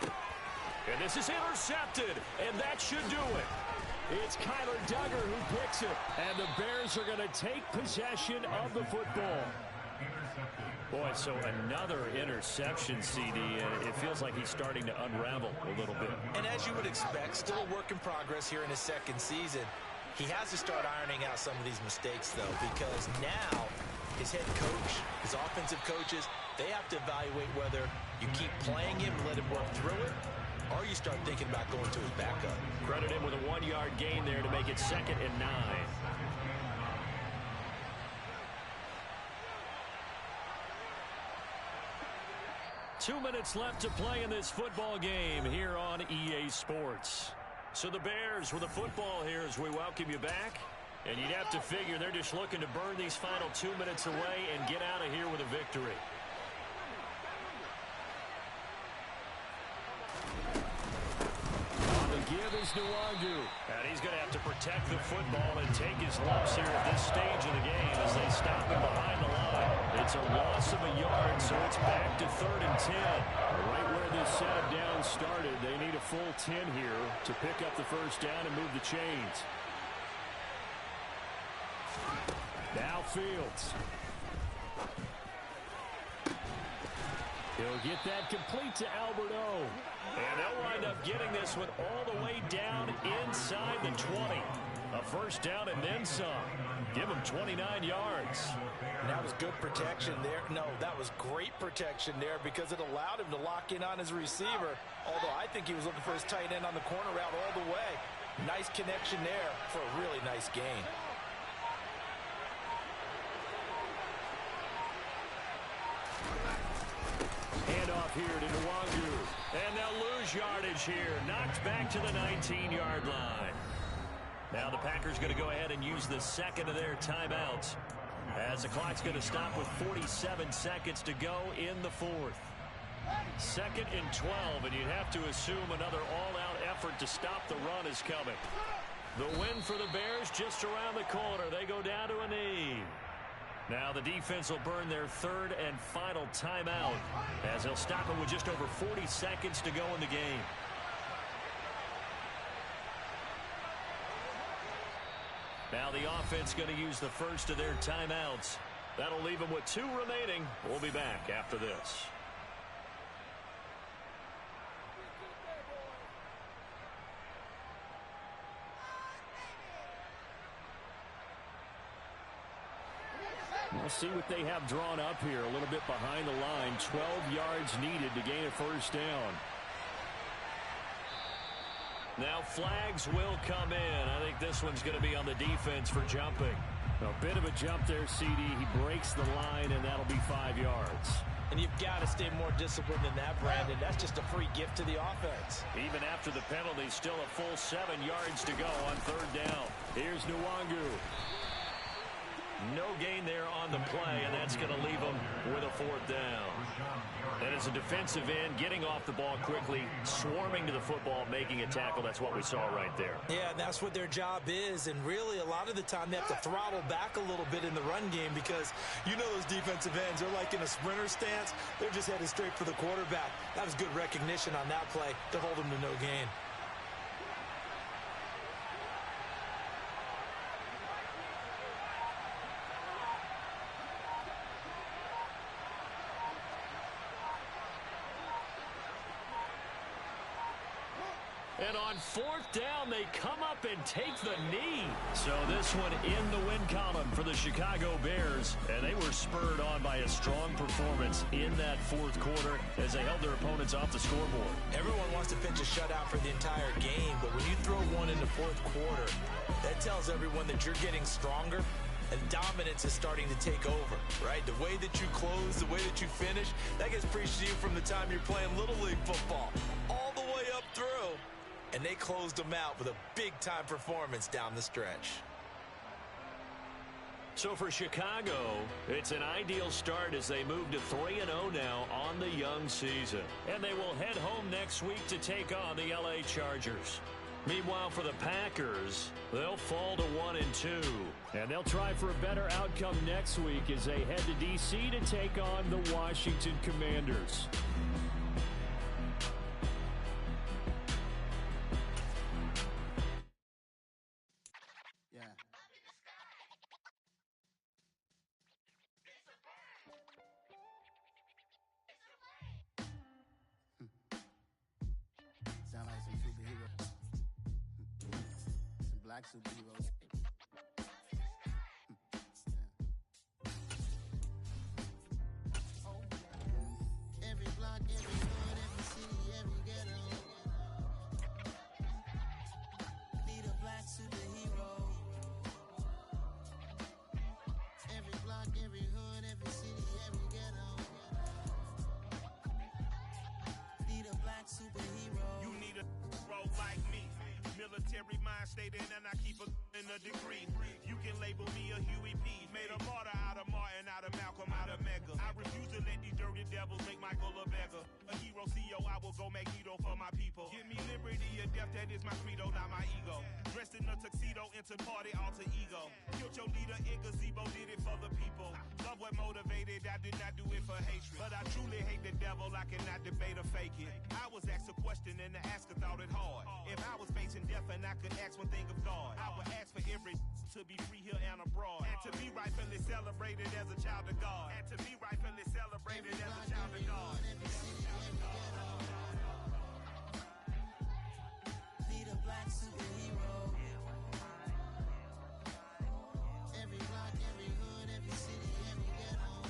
Speaker 3: And this is intercepted, and that should do it.
Speaker 1: It's Kyler Duggar who picks it, and the Bears are going to take possession of the football.
Speaker 3: Boy, so another interception, CD, and it feels like he's starting to unravel a little bit.
Speaker 2: And as you would expect, still a work in progress here in his 2nd season. He has to start ironing out some of these mistakes, though, because now his head coach, his offensive coaches, they have to evaluate whether you keep playing him and let him work through it, or you start thinking about going to his backup.
Speaker 3: Credit him with a 1-yard gain there to make it 2nd and 9. Two minutes left to play in this football game here on EA Sports. So the Bears with the football here as we welcome you back. And you'd have to figure they're just looking to burn these final 2 minutes away and get out of here with a victory.
Speaker 1: On the give is Nwangu.
Speaker 3: And he's going to have to protect the football and take his lumps here at this stage of the game as they stop him behind the line. It's a loss of a yard, so it's back to 3rd and 10.
Speaker 1: Right where this set of downs started, they need a full 10 here to pick up the first down and move the chains. Now Fields. He'll get that complete to Albert O.
Speaker 3: And they'll wind up getting this one all the way down inside the 20. A first down and then some. Give him 29 yards.
Speaker 2: And that was good protection there. No, that was great protection there because it allowed him to lock in on his receiver. Although I think he was looking for his tight end on the corner route all the way. Nice connection there for a really nice gain.
Speaker 1: Handoff here to Nwangu.
Speaker 3: And they'll lose yardage here. Knocked back to the 19-yard line. Now the Packers going to go ahead and use the 2nd of their timeouts as the clock's going to stop with 47 seconds to go in the 4th. 2nd and 12, and you'd have to assume another all-out effort to stop the run is coming. The win for the Bears just around the corner. They go down to a knee. Now the defense will burn their 3rd and final timeout as they'll stop it with just over 40 seconds to go in the game. Now the offense going to use the first of their timeouts. That'll leave them with 2 remaining. We'll be back after this.
Speaker 1: We'll see what they have drawn up here. A little bit behind the line. 12 yards needed to gain a first down.
Speaker 3: Now flags will come in. I think this one's going to be on the defense for jumping.
Speaker 1: A bit of a jump there, CD. He breaks the line, and that'll be 5 yards.
Speaker 2: And you've got to stay more disciplined than that, Brandon. That's just a free gift to the offense.
Speaker 3: Even after the penalty, still a full 7 yards to go on 3rd down.
Speaker 1: Here's Nwangu.
Speaker 3: No gain there on the play, and that's going to leave them with a fourth down. And as a defensive end, getting off the ball quickly, swarming to the football, making a tackle, that's what we saw right there.
Speaker 2: Yeah, and that's what their job is. And really, a lot of the time, they have to throttle back a little bit in the run game because you know those defensive ends, they're like in a sprinter stance. They're just headed straight for the quarterback. That was good recognition on that play to hold them to no gain.
Speaker 3: And on fourth down, they come up and take the knee. So this one in the win column for the Chicago Bears. And they were spurred on by a strong performance in that fourth quarter as they held their opponents off the scoreboard.
Speaker 2: Everyone wants to pitch a shutout for the entire game, but when you throw one in the fourth quarter, that tells everyone that you're getting stronger and dominance is starting to take over, right? The way that you close, the way that you finish, that gets preached to you from the time you're playing Little League football all the way up through. And they closed them out with a big-time performance down the stretch.
Speaker 3: So for Chicago, it's an ideal start as they move to 3-0 now on the young season. And they will head home next week to take on the LA Chargers. Meanwhile, for the Packers, they'll fall to 1-2.
Speaker 1: And they'll try for a better outcome next week as they head to D.C. to take on the Washington Commanders.
Speaker 4: Superheroes. Every block, every hood, every city, every ghetto. Need a black superhero. Every block, every hood, every city, every ghetto. Need a black superhero.
Speaker 5: You need a role like me. Military mind stated, and I keep in a degree. You can label me a Huey P. Made a martyr out of Martin, out of Malcolm, out of Mega. I refuse to let these dirty devils make Michael a beggar. A hero CEO, I will go Magneto for my people. Give me liberty or death, that is my credo, not my ego. Dressed in a tuxedo, into party, alter ego. Killed your leader in gazebo, did it for the people. Love what motivated, I did not do it for hatred. But I truly hate the devil, I cannot debate or fake it. I was asked a question and the asker thought it hard. If I was facing death and I could ask one thing of God, I would ask for every to be free here and abroad, and to be rightfully celebrated as a child of God, and to be rightfully celebrated as a child of God.
Speaker 4: Need a black superhero. Every block, every hood, every city, every ghetto.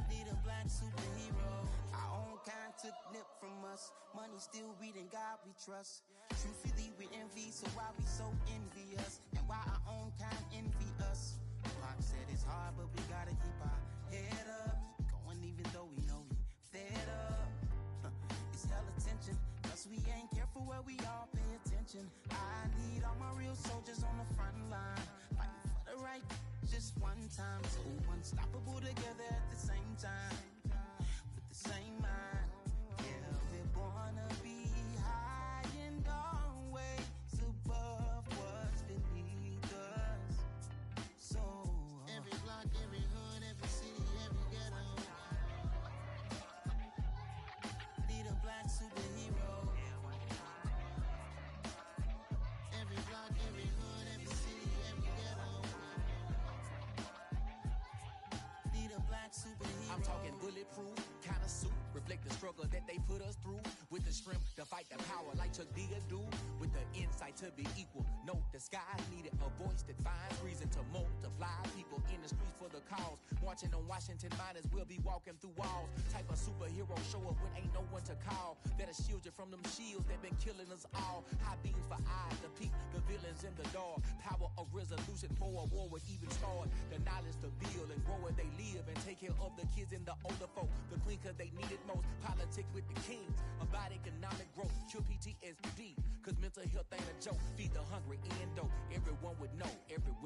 Speaker 4: Need a black superhero. Our own kind took nip from us. Money still reading God we trust. Truthfully we envy, so why we so envious? And why our own kind envy us? Pac said it's hard, but we gotta keep our head up. Going even though we know we fed up. It's hella tension, cause we ain't careful where we all pay attention. I need all my real soldiers on the front line, fighting for the right just one time. So unstoppable together at the same time, with the same mind. Yeah, we're born to be high and always above what's beneath us. So every block, every hood, every city, every ghetto. Need a black superhero. Every block, every hood, every city, every ghetto. Need a black superhero.
Speaker 6: I'm talking bulletproof kind of suit, reflect the struggle that they put us through, with the strength to fight the power like Chuck D do, with the insight to be equal. Note the skies needed a voice that finds reason to multiply people in the streets for the cause. Marching on Washington miners will be walking through walls. Type of superhero show up when ain't no one to call. That'll shield you from them shields that been killing us all. High beams for eyes to peek the villains in the dark. Power of resolution for a war would even start. The knowledge to build and grow where they live and take care of the kids and the older folk. The queen cause they need it most. Politic with the kings. About economic growth. Cure PTSD. Cause mental health ain't a joke. Feed the hungry and dope. Everyone would know. Everyone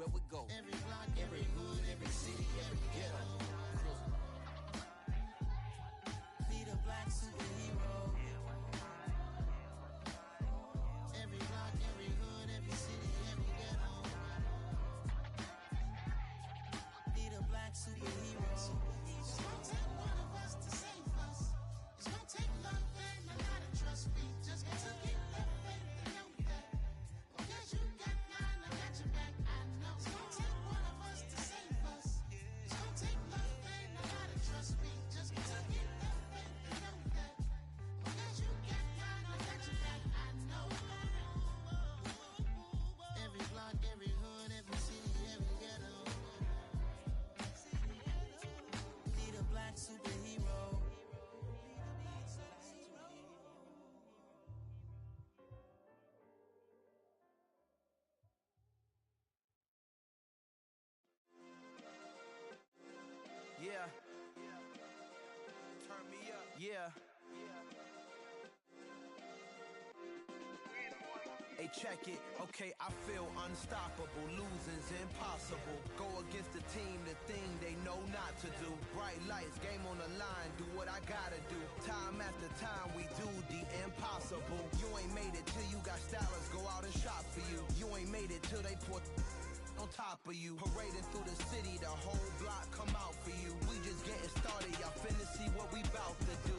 Speaker 7: check it. Okay, I feel unstoppable. Losing's impossible. Go against the team, the thing they know not to do. Bright lights, game on the line, do what I gotta do. Time after time, we do the impossible. You ain't made it till you got stylists go out and shop for you. You ain't made it till they pour on top of you. Parading through the city, the whole block come out for you. We just getting started, y'all finna see what we bout to do.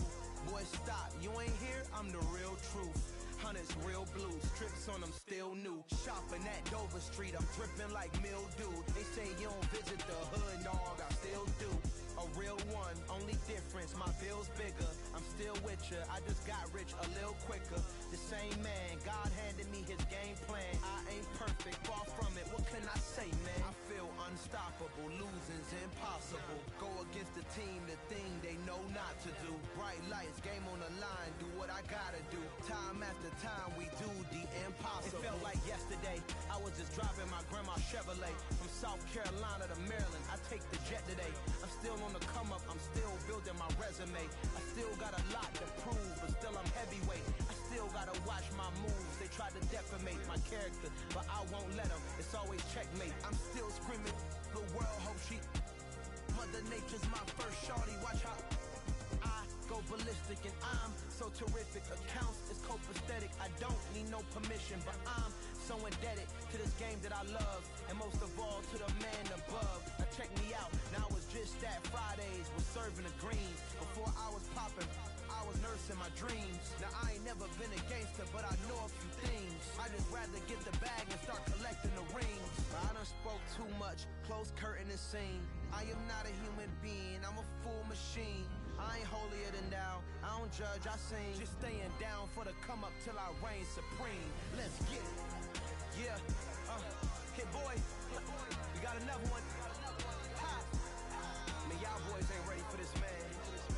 Speaker 7: Boy, stop, you ain't here, I'm the real truth. Hunters, real blues, strips on them still new. Shopping at Dover Street, I'm dripping like mildew. They say you don't visit the hood, dog, I still do. A real one, only difference, my bill's bigger. I'm still with ya, I just got rich a little quicker. The same man, God handed me his game plan. I ain't perfect, far from it, what can I say, man? I feel unstoppable, losing's impossible. Go against the team, the thing they know not to do. Bright lights, game on the line, do what I gotta do. Time after time, we do the impossible. It felt like yesterday, I was just driving my grandma's Chevrolet. From South Carolina to Maryland, I take the jet today. I'm still on the come up, I'm still building my resume. I still got a lot to prove, but still I'm heavyweight. I still gotta watch my moves, they try to defamate my character, but I won't let them, it's always checkmate. I'm still screaming, the world hope she Mother Nature's my first shorty, watch how I go ballistic and I'm so terrific. Accounts is copacetic, I don't need no permission, but I'm so indebted to this game that I love, and most of all to the man above. Now check me out, now it's just that Fridays was serving the greens. Before I was popping, I was nursing my dreams. Now I ain't never been a gangster, but I know a few things. I just rather get the bag and start collecting the rings. But I done spoke too much, close curtain and scene. I am not a human being, I'm a full machine. I ain't holier than thou, I don't judge, I sing. Just staying down for the come up till I reign supreme. Let's get it. Yeah, hit boy, we got another one. Ha! Man, y'all boys ain't ready for this, man.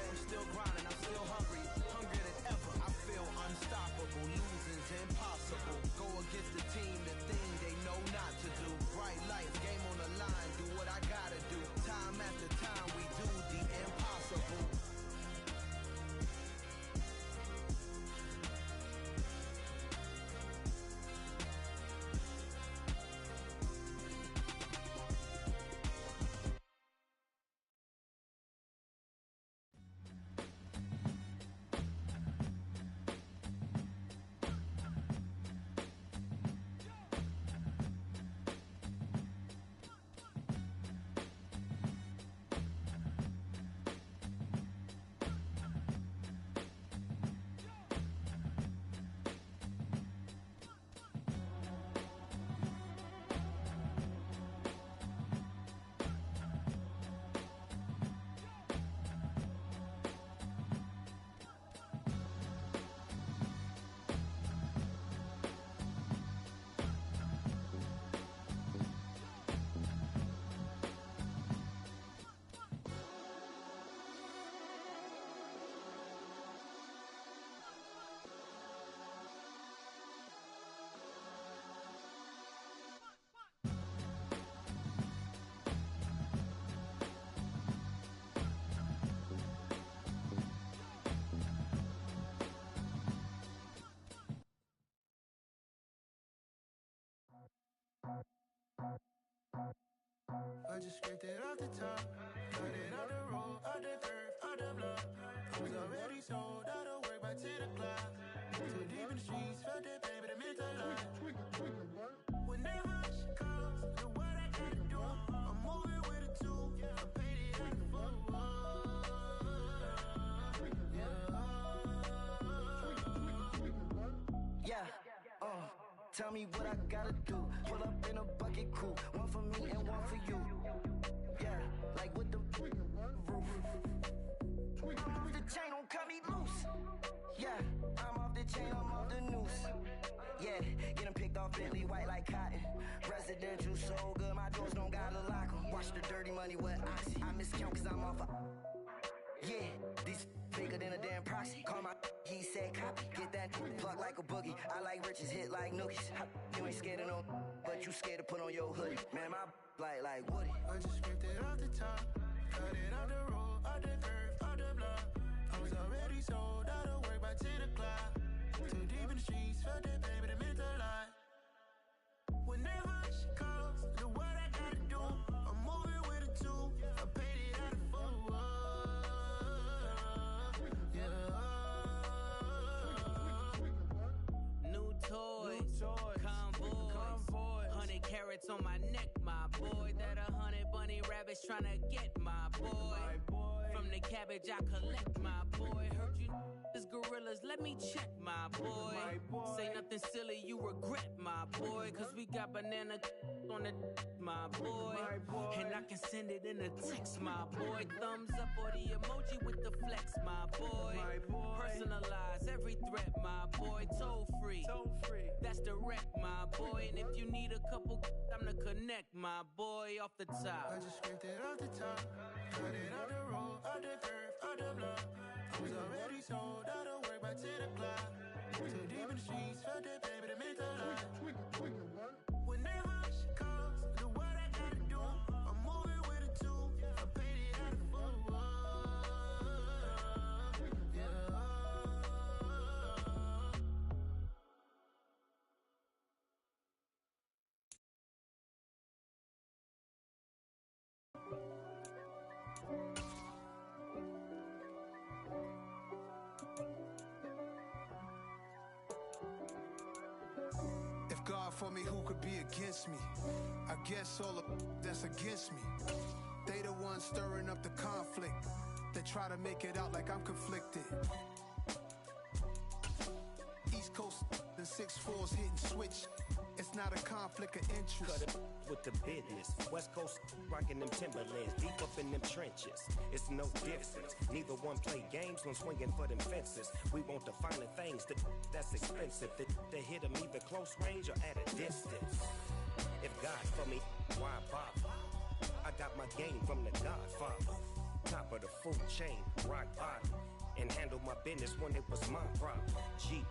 Speaker 7: I'm still grinding, I'm still hungry, hungrier than ever. I feel unstoppable, losing's impossible. Go against the team, the thing they know not to do. Bright lights, game on the line, do what I gotta do. Time after time, we do the impossible.
Speaker 8: I just scraped it off the top, cut it off the road, off the curve, off the block. I was already sold out of work by 10 o'clock. Too deep in the streets, felt that pain, but it meant a lot. Whenever she calls, know what I gotta do. I'm moving with a two, I'm painted like a fool.
Speaker 9: Yeah, tell me what I gotta do. Pull up in a bucket crew, one for me and one for you. Yeah, like with the roof. I'm off the chain, don't cut me loose. Yeah, I'm off the chain, I'm off the noose. Yeah, getting picked off Bentley white like cotton. Residential so good, my doors don't gotta lock 'em. Watch the dirty money with Oxy. I miscount cause I'm off a... Yeah, these bigger than a damn proxy. Call my he said copy. Get that plug like a boogie. I like riches, hit like nookies. You ain't scared of no, but you scared to put on your hoodie. Man, my like Woody.
Speaker 8: I just scraped it off the top, cut it off the road, off the curve, off the block. I was already sold out of work by 10 o'clock. Too deep in the streets, felt that pain, but it meant a lot.
Speaker 6: toys. Convoys. 100 carats on my neck, my boy. That 100 bunny rabbits tryna get my boy. From the cabbage I collect, my boy. Heard you is gorillas, let me check, my boy. Say nothing silly, you regret, my boy. Cause we got banana on the my boy. And I can send it in a text, my boy. Thumbs up or the emoji with the flex, my boy. Personalize every threat, my boy. Toll free. That's direct, my boy. And if you need a couple, I'm to connect, my boy, off the top.
Speaker 8: I just scraped it off the top. Cut it out the road, out the curve, out the block. I was already sold out of work by 10 o'clock. Too deep in the streets, felt that baby, the mental lie. Whenever she calls, do what I gotta do. I'm moving with a two. I paid it out of full.
Speaker 7: If God for me, who could be against me? I guess all of that's against me. They the ones stirring up the conflict. They try to make it out like I'm conflicted. East Coast, the 6'4's hitting switch. It's not a conflict of interest.
Speaker 10: Cut it with the business. West Coast rocking them Timberlands, deep up in them trenches. It's no difference. Neither one play games when swinging for them fences. We want the finer things that's expensive. That hit them either close range or at a distance. If God for me, why bother? I got my game from the Godfather. Top of the food chain, rock bottom. And handle my business when it was my problem. G.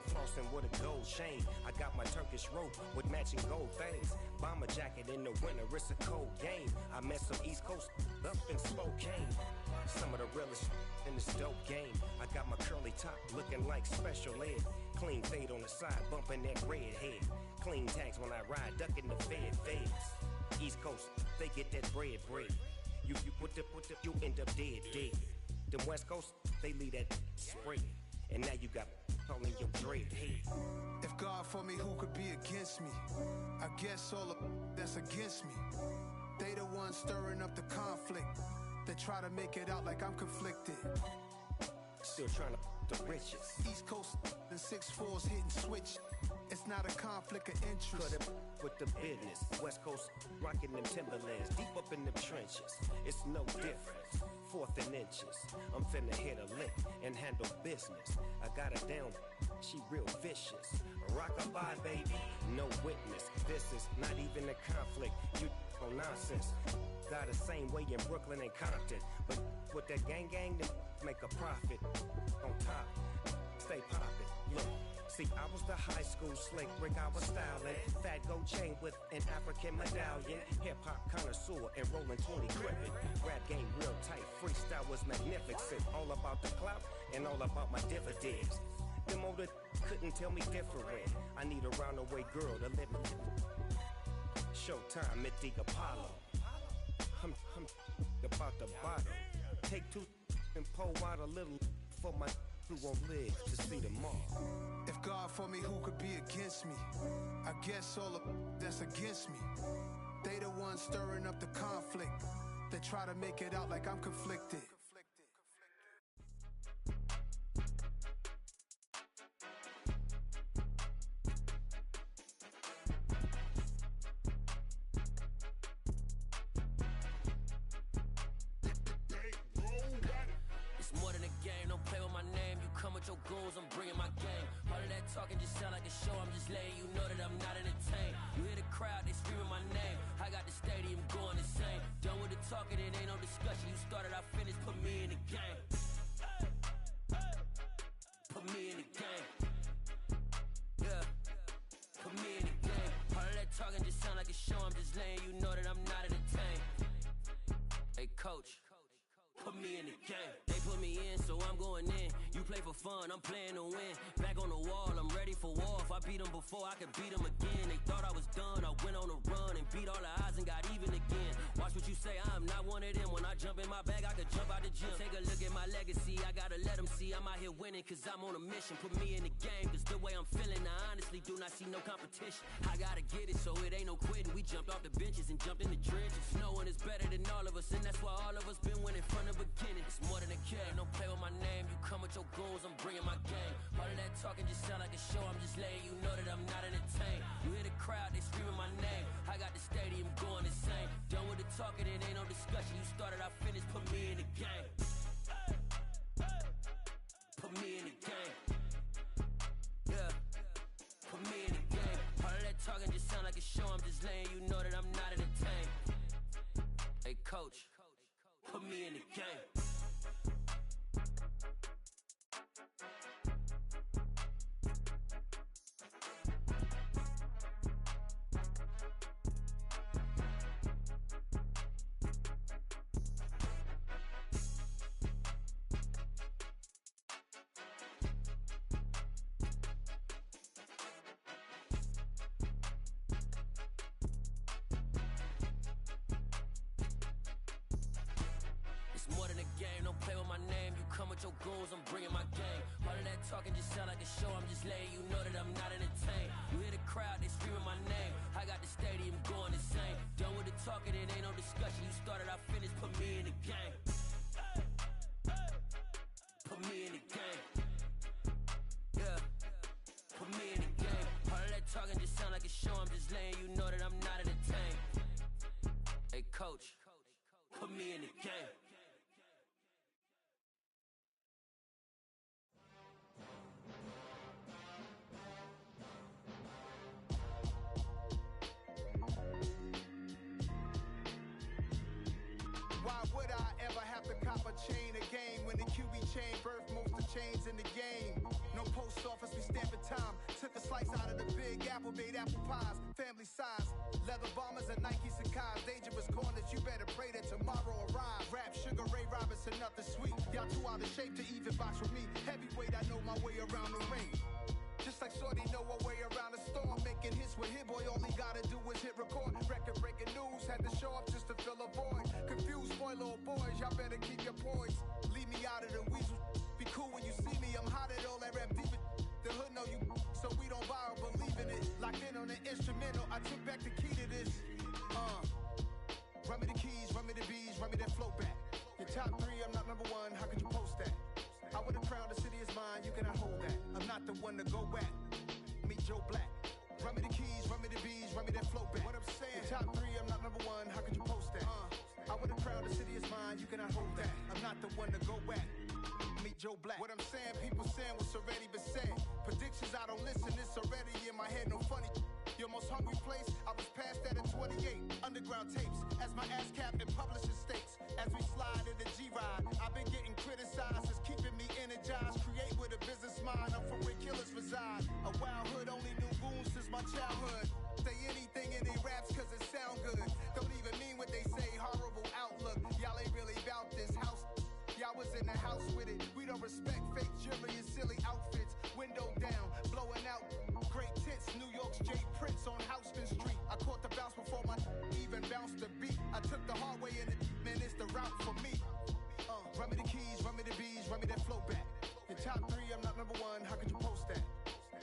Speaker 10: Flossing with a gold chain. I got my Turkish rope with matching gold things. Bomber jacket in the winter, it's a cold game. I met some East Coast up in Spokane. Some of the realest in this dope game. I got my curly top looking like special ed. Clean fade on the side, bumping that red head. Clean tags when I ride, ducking the feds. East Coast, they get that bread. You you end up dead. Them West Coast, they leave that spread. And now you got all in your dread head.
Speaker 7: If God for me, who could be against me? I guess all of that's against me. They the ones stirring up the conflict. They try to make it out like I'm conflicted.
Speaker 10: Still trying to the riches.
Speaker 7: East Coast, the 6'4's hitting switch. It's not a conflict of interest.
Speaker 10: Cut it with the business. West Coast rocking them Timberlands, deep up in them trenches. It's no difference. 4th and inches. I'm finna hit a lick and handle business. I got her down, she real vicious. Rockabye, baby, no witness. This is not even a conflict. You on nonsense. Got the same way in Brooklyn and Compton, but with that gang, then make a profit. On top, stay poppin'. Look. See, I was the high school slick brick, I was styling. Fat gold chain with an African medallion. Hip-hop connoisseur and rolling 20 gripping. Rap game real tight, freestyle was magnificent. All about the clout and all about my dividends. Them older couldn't tell me different. I need a roundaway girl to live in. Showtime at the Apollo. I'm about the bottom. Take 2 and pull out a little for my who won't live to see tomorrow.
Speaker 7: If God for me, who could be against me? I guess all of that's against me. They the ones stirring up the conflict. They try to make it out like I'm conflicted.
Speaker 11: Your goals, I'm bringing my game. All of that talking just sound like a show. I'm just letting you know that I'm not entertained. You hear the crowd, they screaming my name. I got the stadium going insane. Done with the talking, it ain't no discussion. You started, I finished, put me in the game. Put me in the game. Yeah, put me in the game. All of that talking just sound like a show. I'm just letting you know that I'm not entertained. Hey, coach, put me in the game. They put me in, so I'm going in. You play for fun, I'm playing to win. Back on the wall, I'm ready for war. If I beat them before, I can beat them again. They thought I was done, I went on a run and beat all the odds and got even again. Watch what you say, I'm not one of them. When I jump in my bag, I could jump out the gym. gym. Take a look at my legacy, I gotta let them see I'm out here winning, cause I'm on a mission. Put me in the game, cause the way I'm feeling, I honestly do not see no competition. I gotta get it, so it ain't no quitting. We jumped off the benches and jumped in the trenches. No one is better than all of us, and that's why all of us been winning from the beginning. It's more than a game, don't play with my name. You come with your goons, I'm bringing my game. All of that talking just sound like a show, I'm just letting you know that I'm not entertained. You hear the crowd, they screaming my name. I got the stadium going insane. Done with the talking, it ain't no discussion. You started, I finished, put me in the game. Put me in the game. Yeah, put me in the game. All of that talking just sound like a show, I'm just letting you know that I'm not entertained. Hey coach, put me in the game. Your goals, I'm bringing my game. All of that talking just sound like a show, I'm just letting you know that I'm not entertained. You hear the crowd, they screaming my name. I got the stadium going insane. Done with the talking, it ain't no discussion. You started, I finished, put me in the game. Put me in the game. Yeah, put me in the game. All of that talking just sound like a show, I'm just letting you know that I'm not entertained. Hey coach, put me in the game.
Speaker 12: Chain a game when the QB chain birthed most of chains in the game. No post office, we stamping time. Took a slice out of the big apple, made apple pies, family size. Leather bombers and Nike Sacai's. Dangerous corners, you better pray that tomorrow arrives. Rap, Sugar Ray Robinson, nothing sweet. Y'all too out of shape to even box with me. Heavyweight, I know my way around the ring. Just like Shorty know her way around the storm. Making hits with Hit Boy, all he gotta do is hit record. Record breaking news, had to show up just to fill a void. Confused boy, little boys, y'all better keep your poise. Leave me out of the weasel. Be cool when you see me, I'm hot at all that rap deep. The hood know you, so we don't borrow, believe in it. Locked in on the instrumental, I took back the key to this. Run me the keys, run me the bees, run me that flow back. Your top three, I'm not number one, how could you post that? I would've crowned the city is mine, you cannot hold that. I'm not the one to go back. Meet Joe Black. Run me the keys, run me the bees, run me that flow back. What I'm saying, your top three, I'm not number one, how could you post that? I would've crowned the city is mine, you cannot hold that. I'm not the one to go back. Meet Joe Black. What I'm saying, people saying what's already been said. Predictions, I don't listen, it's already in my head, no funny. Your most hungry place, I was past that at 28. Underground tapes, as my ass cap in publishing states. As we slide in the G-Ride, I've been getting criticized, it's keeping me energized. Create with a business mind, I'm from where killers reside. A wild hood, only knew goons since my childhood. Say anything in they raps cause it sound good. Don't even mean what they say, horrible outlook. Y'all ain't really about this house. Y'all was in the house with it. We don't respect fake jewelry and silly outfits. Window down, blowing out great tits. New York's J. Prince on Houston Street. I caught the bounce before my even bounced the beat. I took the hard way in it, man, it's the route for me. Run me the keys, run me the bees, run me that flow back. Your top three, I'm not number one, how could you post that?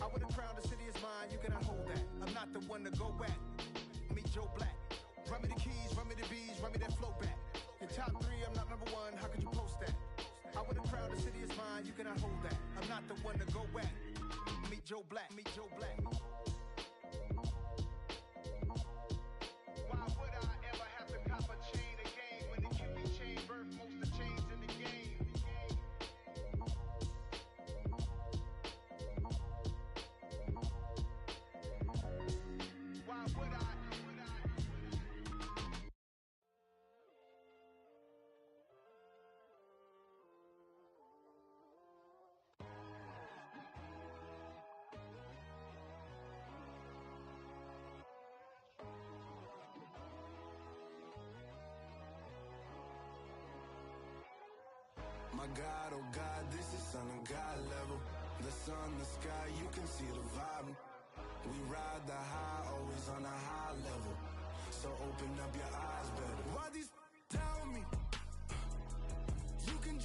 Speaker 12: I would've crowned the city is mine, you cannot hold that. I'm not the one to go back. Meet Joe Black. Run me the keys, run me the bees, run me that flow back. Your top three, I'm not number one, how could you post that? I would've crowned the city is mine, you cannot hold that. I'm not the one to go back. Meet Joe Black, meet Joe Black. Why would I ever have to cop a chain again when the QB chain birthed most of chains in the game? Why would I?
Speaker 13: My God, oh God, this is Son of God level. The sun, the sky, you can see the vibe. We ride the high, always on a high level. So open up your eyes better. Why these down with me? You can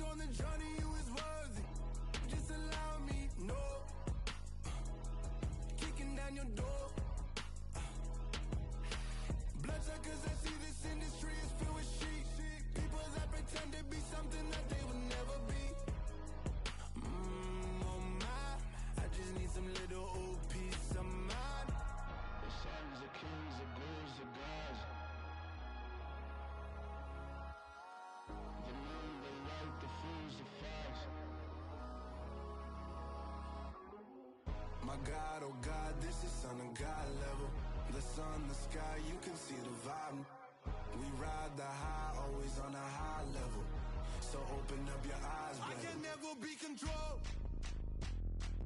Speaker 13: son of God level. The sun, the sky, you can see the vibe. We ride the high, always on a high level. So open up your eyes, baby. I can never be controlled.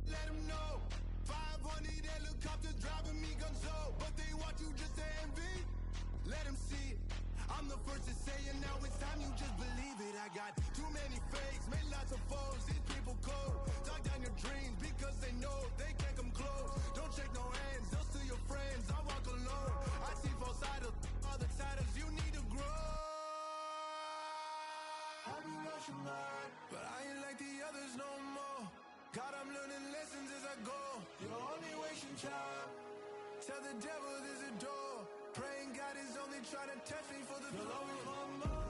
Speaker 13: Let them know. 500 helicopters driving me gonzo. But they want you just to envy. Let them see it. I'm the first to say it, now it's time you just believe it. I got too many fakes, made lots of foes. These people cold. Talk down your dreams because they know they can't come close. Don't shake no hands, they'll still your friends. I walk alone. I see false idols, other titles. You need to grow. I be rushing hard, but I ain't like the others no more. God, I'm learning lessons as I go. You're only wasting time. Tell the devil there's a door. Praying God is only trying to test me for the glory.